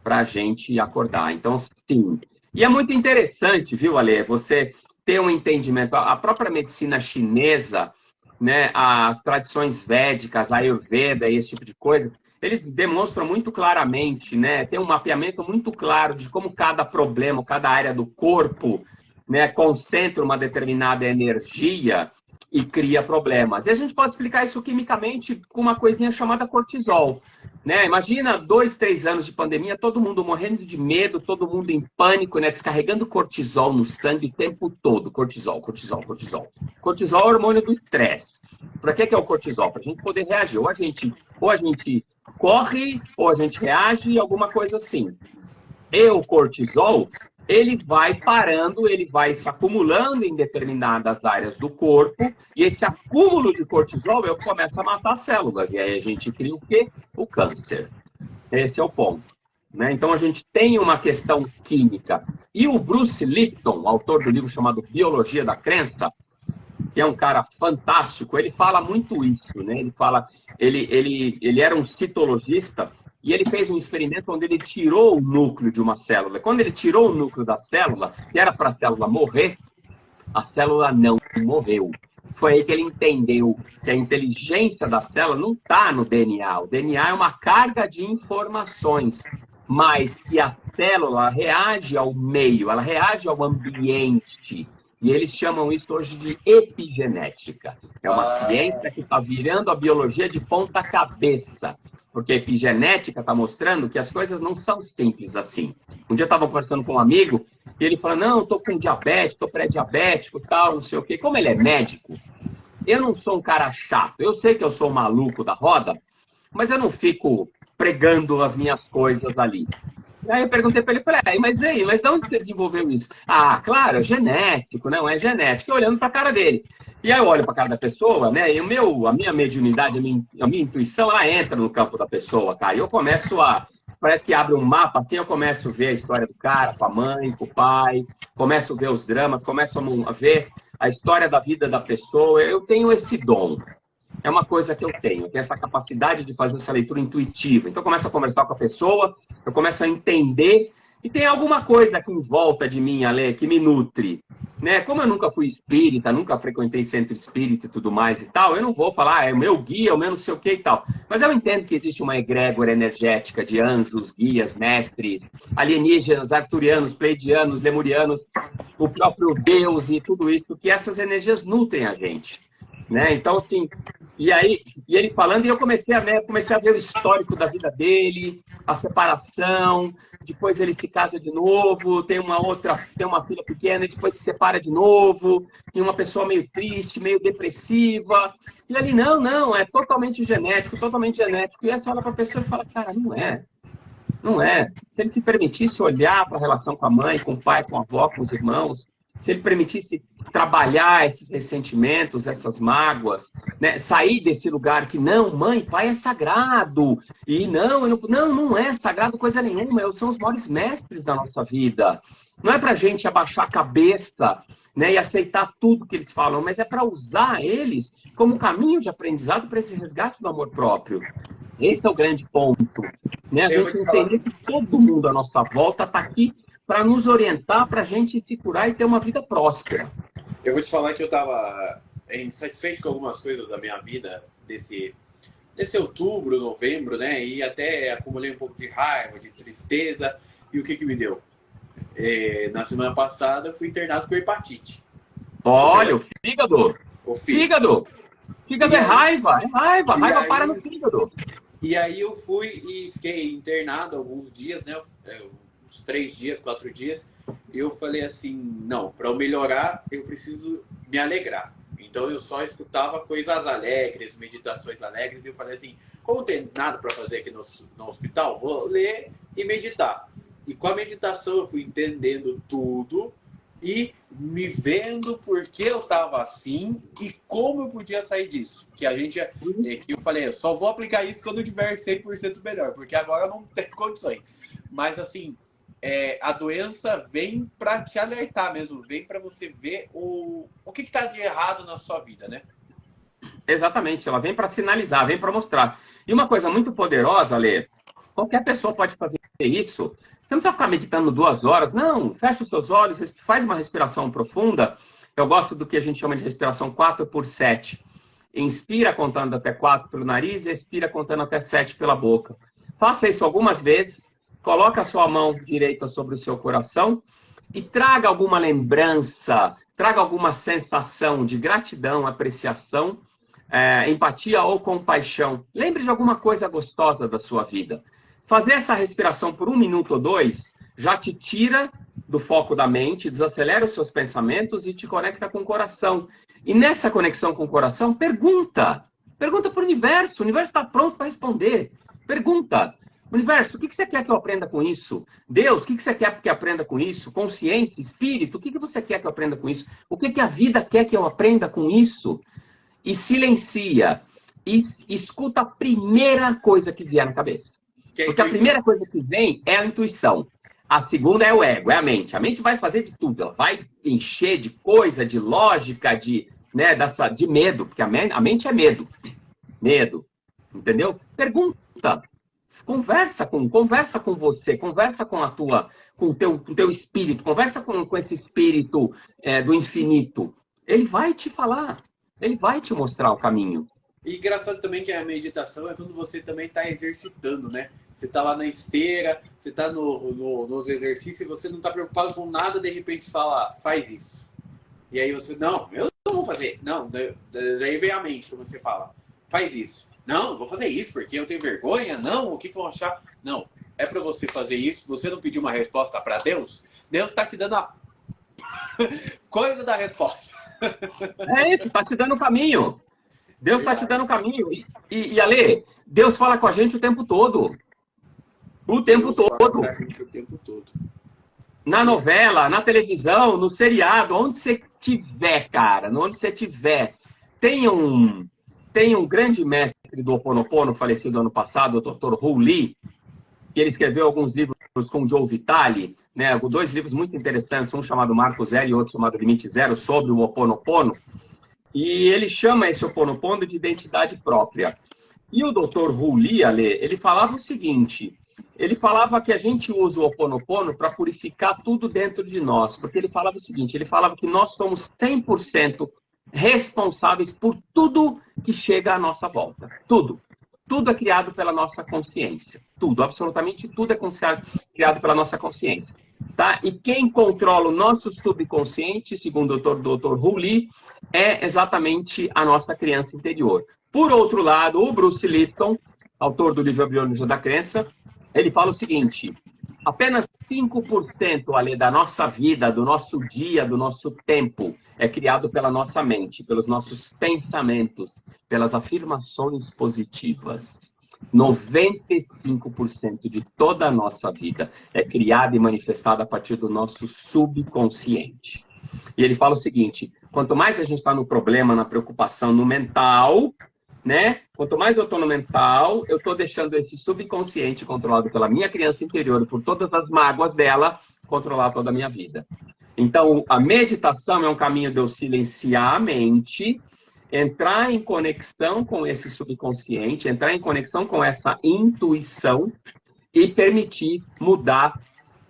para a gente acordar. Então, sim. E é muito interessante, viu, Ale, você ter um entendimento. A própria medicina chinesa, né, as tradições védicas, a Ayurveda e esse tipo de coisa, eles demonstram muito claramente, né, tem um mapeamento muito claro de como cada problema, cada área do corpo, né, concentra uma determinada energia e cria problemas. E a gente pode explicar isso quimicamente com uma coisinha chamada cortisol. Né? Imagina 2, 3 anos de pandemia, todo mundo morrendo de medo, todo mundo em pânico, né? Descarregando cortisol no sangue o tempo todo. Cortisol, cortisol, cortisol. Cortisol é o hormônio do estresse. Para que é o cortisol? Para a gente poder reagir. Ou a gente corre, ou a gente reage, alguma coisa assim. E o cortisol, ele vai parando, ele vai se acumulando em determinadas áreas do corpo, e esse acúmulo de cortisol é o que começa a matar as células. E aí a gente cria o quê? O câncer. Esse é o ponto. Né? Então a gente tem uma questão química. E o Bruce Lipton, autor do livro chamado Biologia da Crença, que é um cara fantástico, ele fala muito isso. Né? Ele era um citologista, e ele fez um experimento onde ele tirou o núcleo de uma célula. Quando ele tirou o núcleo da célula, que era para a célula morrer, a célula não morreu. Foi aí que ele entendeu que a inteligência da célula não está no DNA. O DNA é uma carga de informações, mas que a célula reage ao meio, ela reage ao ambiente. E eles chamam isso hoje de epigenética. É uma ciência que está virando a biologia de ponta cabeça. Porque a epigenética está mostrando que as coisas não são simples assim. Um dia eu estava conversando com um amigo e ele falou, não, estou com diabetes, estou pré-diabético, tal, não sei o quê. Como ele é médico, eu não sou um cara chato. Eu sei que eu sou o maluco da roda, mas eu não fico pregando as minhas coisas ali. Aí eu perguntei para ele, falei, mas de onde você desenvolveu isso? Ah, claro, é genético, não é genético. E olhando para a cara dele. E aí eu olho para a cara da pessoa, né? E a minha mediunidade, a minha intuição, ela entra no campo da pessoa, cara. E eu começo parece que abre um mapa, assim eu começo a ver a história do cara, com a mãe, com o pai, começo a ver os dramas, começo a ver a história da vida da pessoa. Eu tenho esse dom. É uma coisa que eu tenho essa capacidade de fazer essa leitura intuitiva. Então, eu começo a conversar com a pessoa, eu começo a entender, e tem alguma coisa aqui em volta de mim, Ale, que me nutre. Né? Como eu nunca fui espírita, nunca frequentei centro espírita e tudo mais e tal, eu não vou falar, é o meu guia, o meu não sei o que e tal. Mas eu entendo que existe uma egrégora energética de anjos, guias, mestres, alienígenas, arturianos, pleidianos, lemurianos, o próprio Deus e tudo isso, que essas energias nutrem a gente. Né? Então, assim, e ele falando, e eu comecei a ver o histórico da vida dele, a separação, depois ele se casa de novo, tem uma filha pequena, e depois se separa de novo, e uma pessoa meio triste, meio depressiva, e ele, não, é totalmente genético, e aí você olha para a pessoa e fala, cara, não é. Se ele se permitisse olhar para a relação com a mãe, com o pai, com a avó, com os irmãos, se ele permitisse trabalhar esses ressentimentos, essas mágoas, né? Sair desse lugar que não, mãe, pai é sagrado, e não é sagrado coisa nenhuma, são os maiores mestres da nossa vida. Não é para a gente abaixar a cabeça, né, e aceitar tudo que eles falam, mas é para usar eles como caminho de aprendizado para esse resgate do amor próprio. Esse é o grande ponto. Né? A gente entender que todo mundo à nossa volta está aqui para nos orientar, para a gente se curar e ter uma vida próspera. Eu vou te falar que eu estava insatisfeito com algumas coisas da minha vida desse outubro, novembro, né? E até acumulei um pouco de raiva, de tristeza. E o que me deu? Na semana passada eu fui internado com hepatite. Olha, o fígado! O fígado! Fígado é raiva! Raiva para no fígado! E aí eu fui e fiquei internado alguns dias, né? Uns 3 dias, 4 dias, e eu falei assim, não, para eu melhorar, eu preciso me alegrar. Então eu só escutava coisas alegres, meditações alegres, e eu falei assim, como não tem nada para fazer aqui no hospital, vou ler e meditar. E com a meditação eu fui entendendo tudo e me vendo por que eu estava assim e como eu podia sair disso. Que eu falei, eu só vou aplicar isso quando eu tiver 100% melhor, porque agora não tem condições. Mas assim, a doença vem para te alertar mesmo, vem para você ver o que está de errado na sua vida, né? Exatamente, ela vem para sinalizar, vem para mostrar. E uma coisa muito poderosa, Lê, qualquer pessoa pode fazer isso. Você não precisa ficar meditando 2 horas, não, fecha os seus olhos, faz uma respiração profunda. Eu gosto do que a gente chama de respiração 4x7. Inspira contando até 4 pelo nariz e expira contando até 7 pela boca. Faça isso algumas vezes. Coloque a sua mão direita sobre o seu coração e traga alguma lembrança, traga alguma sensação de gratidão, apreciação, empatia ou compaixão. Lembre de alguma coisa gostosa da sua vida. Fazer essa respiração por 1 minuto ou 2 já te tira do foco da mente, desacelera os seus pensamentos e te conecta com o coração. E nessa conexão com o coração, pergunta. Pergunta para o universo está pronto para responder. Pergunta. Universo, o que você quer que eu aprenda com isso? Deus, o que você quer que eu aprenda com isso? Consciência, espírito, o que você quer que eu aprenda com isso? O que a vida quer que eu aprenda com isso? E silencia. E escuta a primeira coisa que vier na cabeça. Porque a primeira coisa que vem é a intuição. A segunda é o ego, é a mente. A mente vai fazer de tudo. Ela vai encher de coisa, de lógica, de medo. Porque a mente é medo. Medo. Entendeu? Pergunta. Conversa com você, conversa com o teu espírito, conversa com esse espírito do infinito. Ele vai te falar, ele vai te mostrar o caminho. E engraçado também que a meditação é quando você também está exercitando, né? Você está lá na esteira, você está nos exercícios e você não está preocupado com nada, de repente fala, faz isso. E aí você, não, eu não vou fazer. Não, daí vem a mente, como você fala, faz isso. Não, vou fazer isso porque eu tenho vergonha. Não, o que vão achar? Não, é para você fazer isso. Você não pediu uma resposta para Deus? Deus está te dando a coisa da resposta. É isso, está te dando o caminho. Deus está te dando o caminho. E Ale, Deus fala com a gente o tempo todo. O tempo Deus fala todo. pra gente o tempo todo. Na novela, na televisão, no seriado, onde você tiver, cara, onde você tiver. Tem um grande mestre do Ho Oponopono, falecido ano passado, o Dr. Hu Lee, que ele escreveu alguns livros com o Joe Vitale, né, 2 livros muito interessantes, um chamado Marco Zero e outro chamado Limite Zero, sobre o Ho Oponopono. E ele chama esse Ho Oponopono de identidade própria. E o Dr. Hu Lee, Ale, ele falava o seguinte: ele falava que a gente usa o Ho Oponopono para purificar tudo dentro de nós, porque ele falava o seguinte, ele falava que nós somos 100% responsáveis por tudo que chega à nossa volta. Tudo. Tudo é criado pela nossa consciência. Tudo, absolutamente tudo é criado pela nossa consciência. Tá? E quem controla o nosso subconsciente, segundo o Dr. Hu Lee, é exatamente a nossa criança interior. Por outro lado, o Bruce Lipton, autor do livro A Biologia da Crença, ele fala o seguinte: apenas 5% ali da nossa vida, do nosso dia, do nosso tempo, é criado pela nossa mente, pelos nossos pensamentos, pelas afirmações positivas. 95% de toda a nossa vida é criada e manifestada a partir do nosso subconsciente. E ele fala o seguinte: quanto mais a gente está no problema, na preocupação, no mental, né? Quanto mais eu estou no mental, eu estou deixando esse subconsciente controlado pela minha criança interior, por todas as mágoas dela, controlar toda a minha vida. Então, a meditação é um caminho de eu silenciar a mente, entrar em conexão com esse subconsciente, entrar em conexão com essa intuição e permitir mudar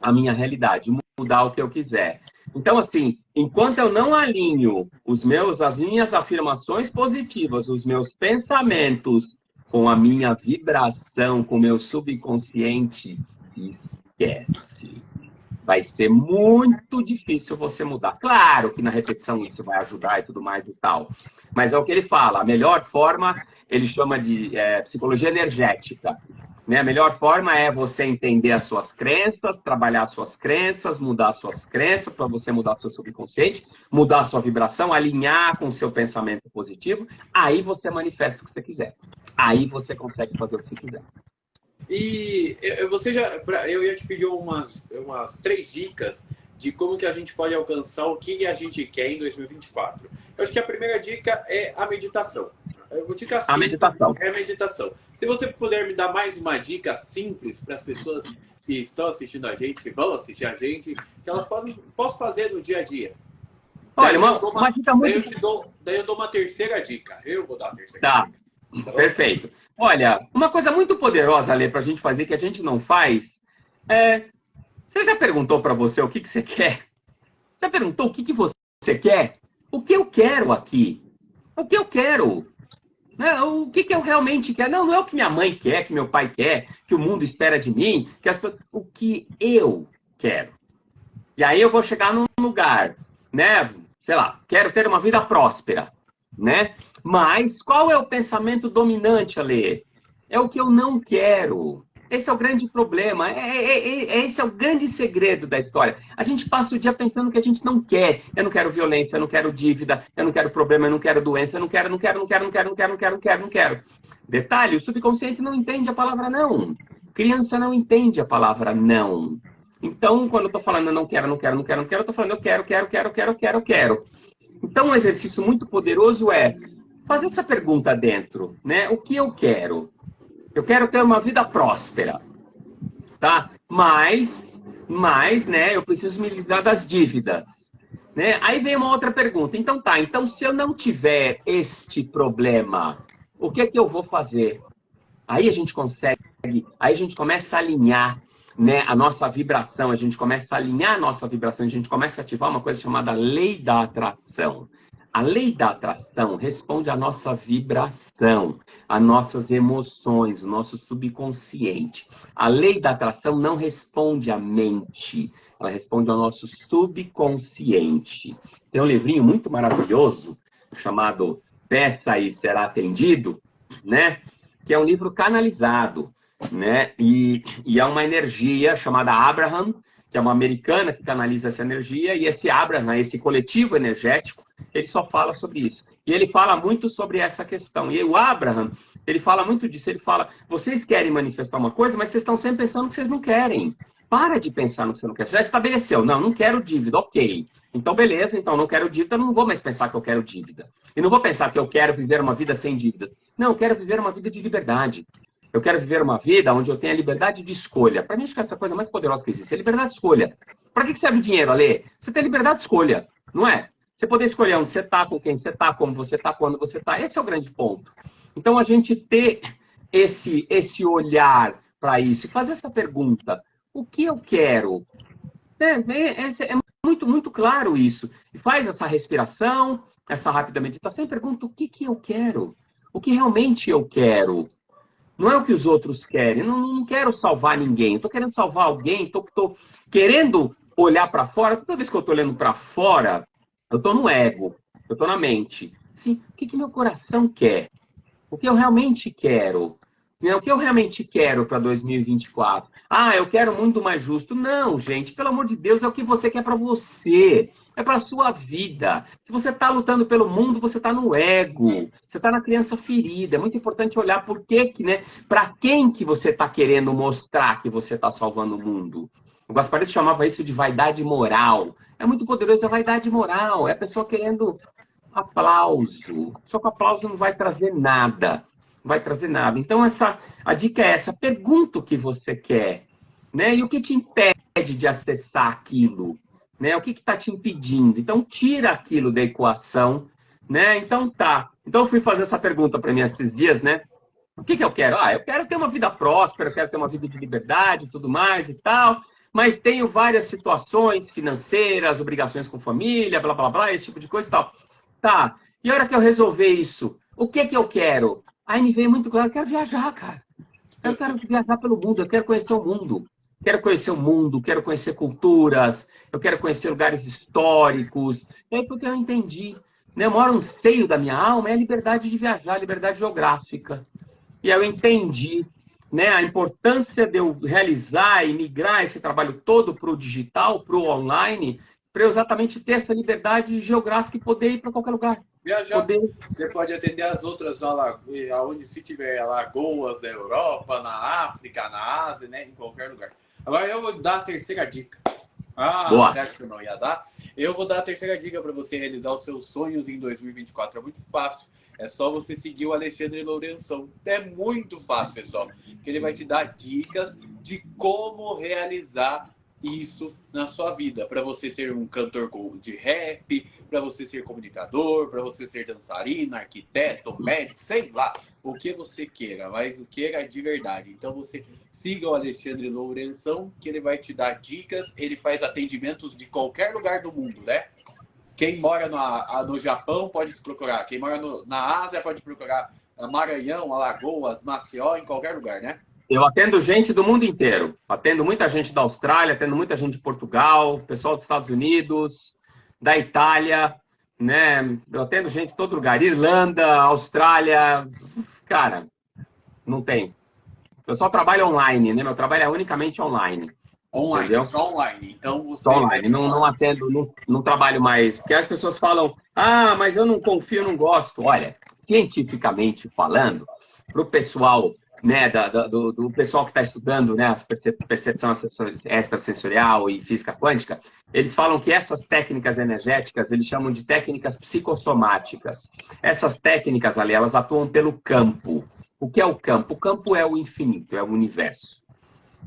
a minha realidade, mudar o que eu quiser. Então, assim, enquanto eu não alinho as minhas afirmações positivas, os meus pensamentos com a minha vibração, com o meu subconsciente, esquece. Vai ser muito difícil você mudar. Claro que na repetição isso vai ajudar e tudo mais e tal. Mas é o que ele fala. A melhor forma, ele chama de psicologia energética. Né? A melhor forma é você entender as suas crenças, trabalhar as suas crenças, mudar as suas crenças para você mudar seu subconsciente, mudar a sua vibração, alinhar com o seu pensamento positivo. Aí você manifesta o que você quiser. Aí você consegue fazer o que você quiser. E eu ia te pedir umas 3 dicas de como que a gente pode alcançar o que a gente quer em 2024. Eu acho que a primeira dica é a meditação. A meditação. É a meditação. Se você puder me dar mais uma dica simples para as pessoas que estão assistindo a gente, que vão assistir a gente, que elas possam fazer no dia a dia. Olha, uma dica muito... Daí eu dou uma terceira dica. Eu vou dar a terceira dica. Tá, perfeito. Olha, uma coisa muito poderosa, Ale, para a gente fazer que a gente não faz Você já perguntou para você o que você quer? Já perguntou o que você quer? O que eu quero aqui? O que eu quero? Né? O que eu realmente quero? Não é o que minha mãe quer, que meu pai quer, que o mundo espera de mim. O que eu quero. E aí eu vou chegar num lugar, né? Sei lá, quero ter uma vida próspera, né? Mas qual é o pensamento dominante, Ale? É o que eu não quero. Esse é o grande problema. Esse é o grande segredo da história. A gente passa o dia pensando que a gente não quer. Eu não quero violência, eu não quero dívida, eu não quero problema, eu não quero doença, eu não quero. Detalhe, o subconsciente não entende a palavra não. Criança não entende a palavra não. Então, quando eu estou falando eu não quero, eu estou falando eu quero. Então, um exercício muito poderoso é fazer essa pergunta dentro, né? O que eu quero? Eu quero ter uma vida próspera, tá? Mas, né, eu preciso me livrar das dívidas, né? Aí vem uma outra pergunta. Então tá, então se eu não tiver este problema, o que é que eu vou fazer? Aí a gente começa a alinhar, né, a nossa vibração, a gente começa a alinhar a nossa vibração, a gente começa a ativar uma coisa chamada lei da atração. A lei da atração responde à nossa vibração, às nossas emoções, o nosso subconsciente. A lei da atração não responde à mente, ela responde ao nosso subconsciente. Tem um livrinho muito maravilhoso chamado Peça e Será Atendido, né? Que é um livro canalizado, né? E é uma energia chamada Abraham, que é uma americana que canaliza essa energia, e esse Abraham, esse coletivo energético, ele só fala sobre isso. E ele fala muito sobre essa questão. E o Abraham, Ele fala muito disso. Ele fala, vocês querem manifestar uma coisa, mas vocês estão sempre pensando no que vocês não querem. Para de pensar no que você não quer. Você já estabeleceu. Não, não quero dívida. Ok. Então, beleza. Então, não quero dívida. Não vou mais pensar que eu quero dívida. E não vou pensar que eu quero viver uma vida sem dívidas. Não, eu quero viver uma vida de liberdade. Eu quero viver uma vida onde eu tenha liberdade de escolha. Para mim, acho que essa é a coisa mais poderosa que existe. É liberdade de escolha. Para que serve dinheiro, Ale? Você tem liberdade de escolha, não é? Você poder escolher onde você está, com quem você está, como você está, quando você está. Esse é o grande ponto. Então, a gente ter esse olhar para isso e fazer essa pergunta: o que eu quero? É muito, muito claro isso. E faz essa respiração, essa rápida meditação e pergunta: o que eu quero? O que realmente eu quero? Não é o que os outros querem. Não quero salvar ninguém. Estou querendo salvar alguém. Estou querendo olhar para fora. Toda vez que eu estou olhando para fora, eu estou no ego. Eu estou na mente. Sim, o que meu coração quer? O que eu realmente quero? Né? O que eu realmente quero para 2024? Ah, eu quero um mundo mais justo. Não, gente, pelo amor de Deus, é o que você quer para você. É para a sua vida. Se você está lutando pelo mundo, você está no ego. Você está na criança ferida. É muito importante olhar por que, né? Para quem que você está querendo mostrar que você está salvando o mundo. O Gaspareto chamava isso de vaidade moral. É muito poderoso a vaidade moral. É a pessoa querendo aplauso. Só que o aplauso não vai trazer nada. Não vai trazer nada. Então, a dica é essa. Pergunta o que você quer. Né? E o que te impede de acessar aquilo? Né? O que está te impedindo? Então, tira aquilo da equação. Né? Então, tá. Então, eu fui fazer essa pergunta para mim esses dias, né? O que eu quero? Ah, eu quero ter uma vida próspera, eu quero ter uma vida de liberdade e tudo mais e tal, mas tenho várias situações financeiras, obrigações com família, blá, blá, blá, esse tipo de coisa e tal. Tá, e a hora que eu resolver isso, o que eu quero? Aí me veio muito claro, eu quero viajar, cara. Eu quero viajar pelo mundo, eu quero conhecer o mundo. Quero conhecer o mundo, quero conhecer culturas, eu quero conhecer lugares históricos. É porque eu entendi. Né? O maior anseio da minha alma é a liberdade de viajar, a liberdade geográfica. E aí eu entendi, né, a importância de eu realizar e migrar esse trabalho todo para o digital, para o online, para eu exatamente ter essa liberdade geográfica e poder ir para qualquer lugar. Viajar. Poder... Você pode atender as outras, aonde se tiver lagoas da Europa, na África, na Ásia, né, em qualquer lugar. Agora eu vou dar a terceira dica. Boa. Você acha que eu não ia dar? Eu vou dar a terceira dica para você realizar os seus sonhos em 2024. É muito fácil. É só você seguir o Alexandre Lourenção. É muito fácil, pessoal. Que ele vai te dar dicas de como realizar isso na sua vida. Para você ser um cantor de rap, para você ser comunicador, para você ser dançarino, arquiteto, médico, sei lá, o que você queira, mas o queira de verdade. Então você siga o Alexandre Lourenção, que ele vai te dar dicas. Ele faz atendimentos de qualquer lugar do mundo, né? Quem mora no Japão pode te procurar. Quem mora na Ásia pode procurar Maranhão, Alagoas, Maceió, em qualquer lugar, né? Eu atendo gente do mundo inteiro. Atendo muita gente da Austrália, atendo muita gente de Portugal, pessoal dos Estados Unidos, da Itália, né? Eu atendo gente de todo lugar. Irlanda, Austrália. Cara, não tem. Eu só trabalho online, né? Meu trabalho é unicamente online. Online, entendeu? só online. Então você. Só online. Não atendo, não trabalho mais. Porque as pessoas falam, mas eu não confio, não gosto. Olha, cientificamente falando, para o pessoal, né, do pessoal que está estudando, né, as percepção extrasensorial e física quântica, eles falam que essas técnicas energéticas, eles chamam de técnicas psicossomáticas. Essas técnicas ali, elas atuam pelo campo. O que é o campo? O campo é o infinito, é o universo.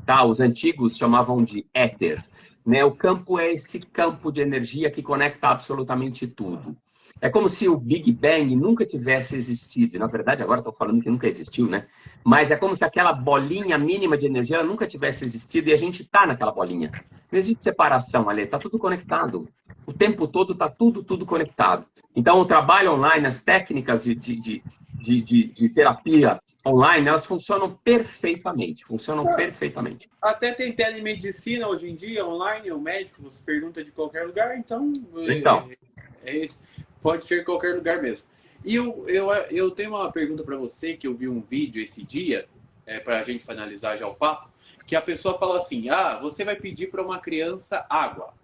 Tá? Os antigos chamavam de éter. Né? O campo é esse campo de energia que conecta absolutamente tudo. É como se o Big Bang nunca tivesse existido. Na verdade, agora estou falando que nunca existiu, né? Mas é como se aquela bolinha mínima de energia nunca tivesse existido e a gente está naquela bolinha. Não existe separação ali, está tudo conectado. O tempo todo está tudo conectado. Então, o trabalho online, as técnicas de terapia online, elas funcionam perfeitamente. Até tem telemedicina hoje em dia, online, o médico você pergunta de qualquer lugar, então pode ser qualquer lugar mesmo. E eu tenho uma pergunta para você, que eu vi um vídeo esse dia, para a gente finalizar já o papo, que a pessoa fala assim, você vai pedir para uma criança água.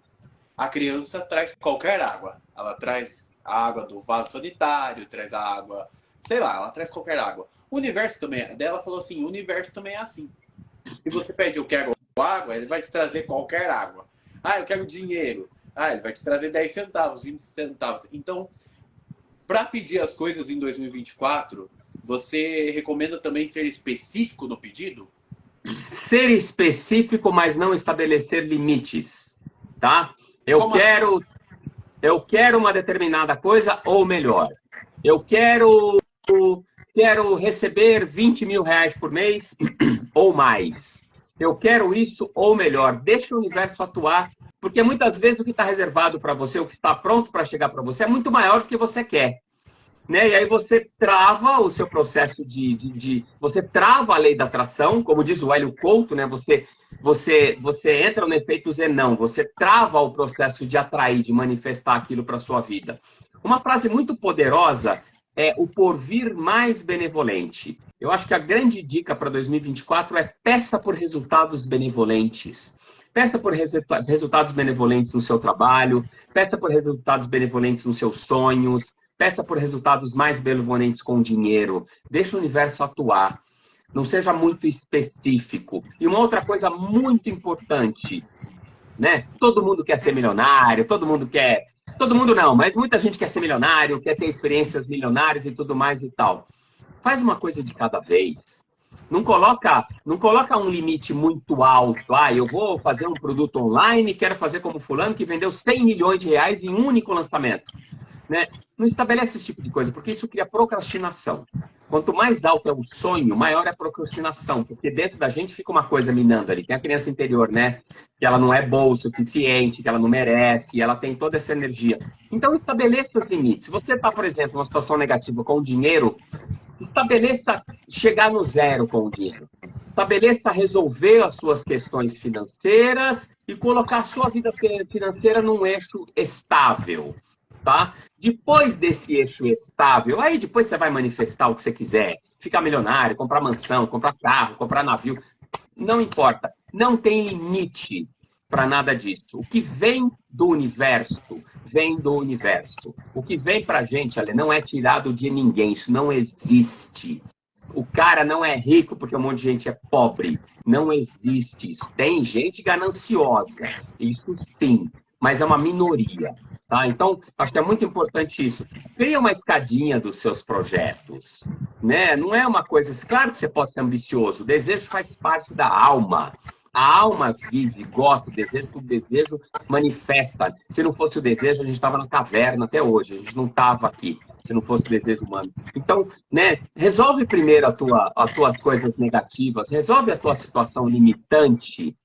A criança traz qualquer água. Ela traz a água do vaso sanitário, traz a água, sei lá, ela traz qualquer água. O universo também, daí ela falou assim, o universo também é assim. Se você pede eu quero água, ele vai te trazer qualquer água. Ah, eu quero dinheiro. Ah, ele vai te trazer 10 centavos, 20 centavos. Então, para pedir as coisas em 2024, você recomenda também ser específico no pedido? Ser específico, mas não estabelecer limites, tá? Eu Como assim? quero, eu quero uma determinada coisa, ou melhor, eu quero receber 20 mil reais por mês ou mais. Eu quero isso ou melhor. Deixa o universo atuar, porque muitas vezes o que está reservado para você, o que está pronto para chegar para você, é muito maior do que você quer. Né? E aí você trava o seu processo você trava a lei da atração, como diz o Hélio Couto, né? Você entra no efeito Zenão, você trava o processo de atrair, de manifestar aquilo para sua vida. Uma frase muito poderosa é o porvir mais benevolente. Eu acho que a grande dica para 2024 é peça por resultados benevolentes. Peça por resultados benevolentes no seu trabalho, peça por resultados benevolentes nos seus sonhos, peça por resultados mais benevolentes com o dinheiro. Deixa o universo atuar. Não seja muito específico. E uma outra coisa muito importante, né? Todo mundo quer ser milionário, todo mundo quer... Todo mundo não, mas muita gente quer ser milionário, quer ter experiências milionárias e tudo mais e tal. Faz uma coisa de cada vez. Não coloca um limite muito alto. Ah, eu vou fazer um produto online, quero fazer como fulano que vendeu 100 milhões de reais em um único lançamento. Né? Não estabelece esse tipo de coisa, porque isso cria procrastinação. Quanto mais alto é o sonho, maior é a procrastinação, porque dentro da gente fica uma coisa minando ali. Tem a criança interior, né? Que ela não é boa o suficiente, que ela não merece, ela tem toda essa energia. Então, estabeleça os limites. Se você está, por exemplo, numa situação negativa com o dinheiro, estabeleça chegar no zero com o dinheiro. Estabeleça resolver as suas questões financeiras e colocar a sua vida financeira num eixo estável. Tá? Depois desse eixo estável, aí depois você vai manifestar o que você quiser. Ficar milionário, comprar mansão, comprar carro, comprar navio. Não importa. Não tem limite para nada disso. O que vem do universo, vem do universo. O que vem para a gente, Ale, não é tirado de ninguém. Isso não existe. O cara não é rico porque um monte de gente é pobre. Não existe isso. Tem gente gananciosa. Isso sim. Mas é uma minoria. Tá? Então, acho que é muito importante isso. Cria uma escadinha dos seus projetos. Né? Não é uma coisa... Claro que você pode ser ambicioso. O desejo faz parte da alma. A alma vive, gosta do desejo, o desejo manifesta. Se não fosse o desejo, a gente estava na caverna até hoje. A gente não estava aqui, se não fosse o desejo humano. Então, né, resolve primeiro as tuas coisas negativas, resolve a tua situação limitante.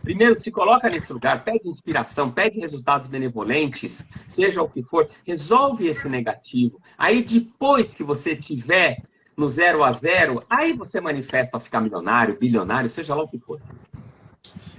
Primeiro, se coloca nesse lugar, pede inspiração, pede resultados benevolentes, seja o que for, resolve esse negativo. Aí, depois que você tiver no 0 a 0, aí você manifesta ficar milionário, bilionário, seja lá o que for.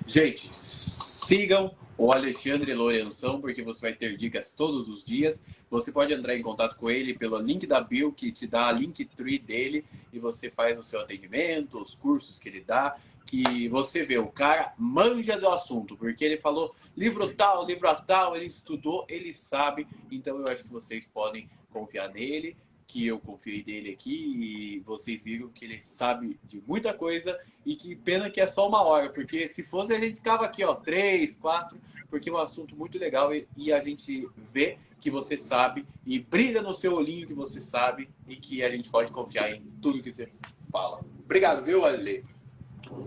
Gente, sigam o Alexandre Lourenção, porque você vai ter dicas todos os dias. Você pode entrar em contato com ele pelo link da bio, que te dá a Linktree dele, e você faz o seu atendimento, os cursos que ele dá, que você vê, o cara manja do assunto, porque ele falou livro a tal, ele estudou, ele sabe. Então eu acho que vocês podem confiar nele, que eu confiei nele aqui, e vocês viram que ele sabe de muita coisa, e que pena que é só 1 hora, porque se fosse a gente ficava aqui, ó, 3, 4, porque é um assunto muito legal, e a gente vê que você sabe, e brilha no seu olhinho que você sabe, e que a gente pode confiar em tudo que você fala. Obrigado, viu, Ale?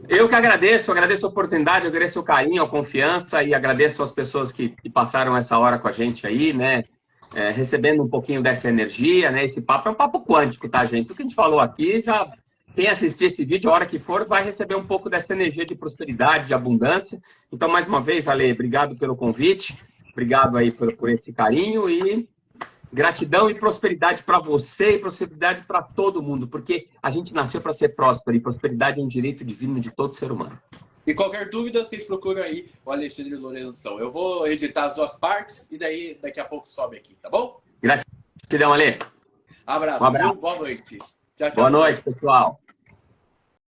Eu que agradeço a oportunidade, eu agradeço o carinho, a confiança, e agradeço as pessoas que passaram essa hora com a gente aí, né? Recebendo um pouquinho dessa energia, né? Esse papo é um papo quântico, tá, gente? O que a gente falou aqui, já quem assistir esse vídeo, a hora que for, vai receber um pouco dessa energia de prosperidade, de abundância. Então, mais uma vez, Ale, obrigado pelo convite, obrigado aí por esse carinho e gratidão e prosperidade para você e prosperidade para todo mundo, porque a gente nasceu para ser próspero e prosperidade é um direito divino de todo ser humano. E qualquer dúvida, vocês procuram aí o Alexandre Lourenção. Eu vou editar as 2 partes e daí daqui a pouco sobe aqui, tá bom? Gratidão, Ale. Abraço. Um abraço. Viu? Boa noite. Tchau, tchau. Boa noite, pessoal.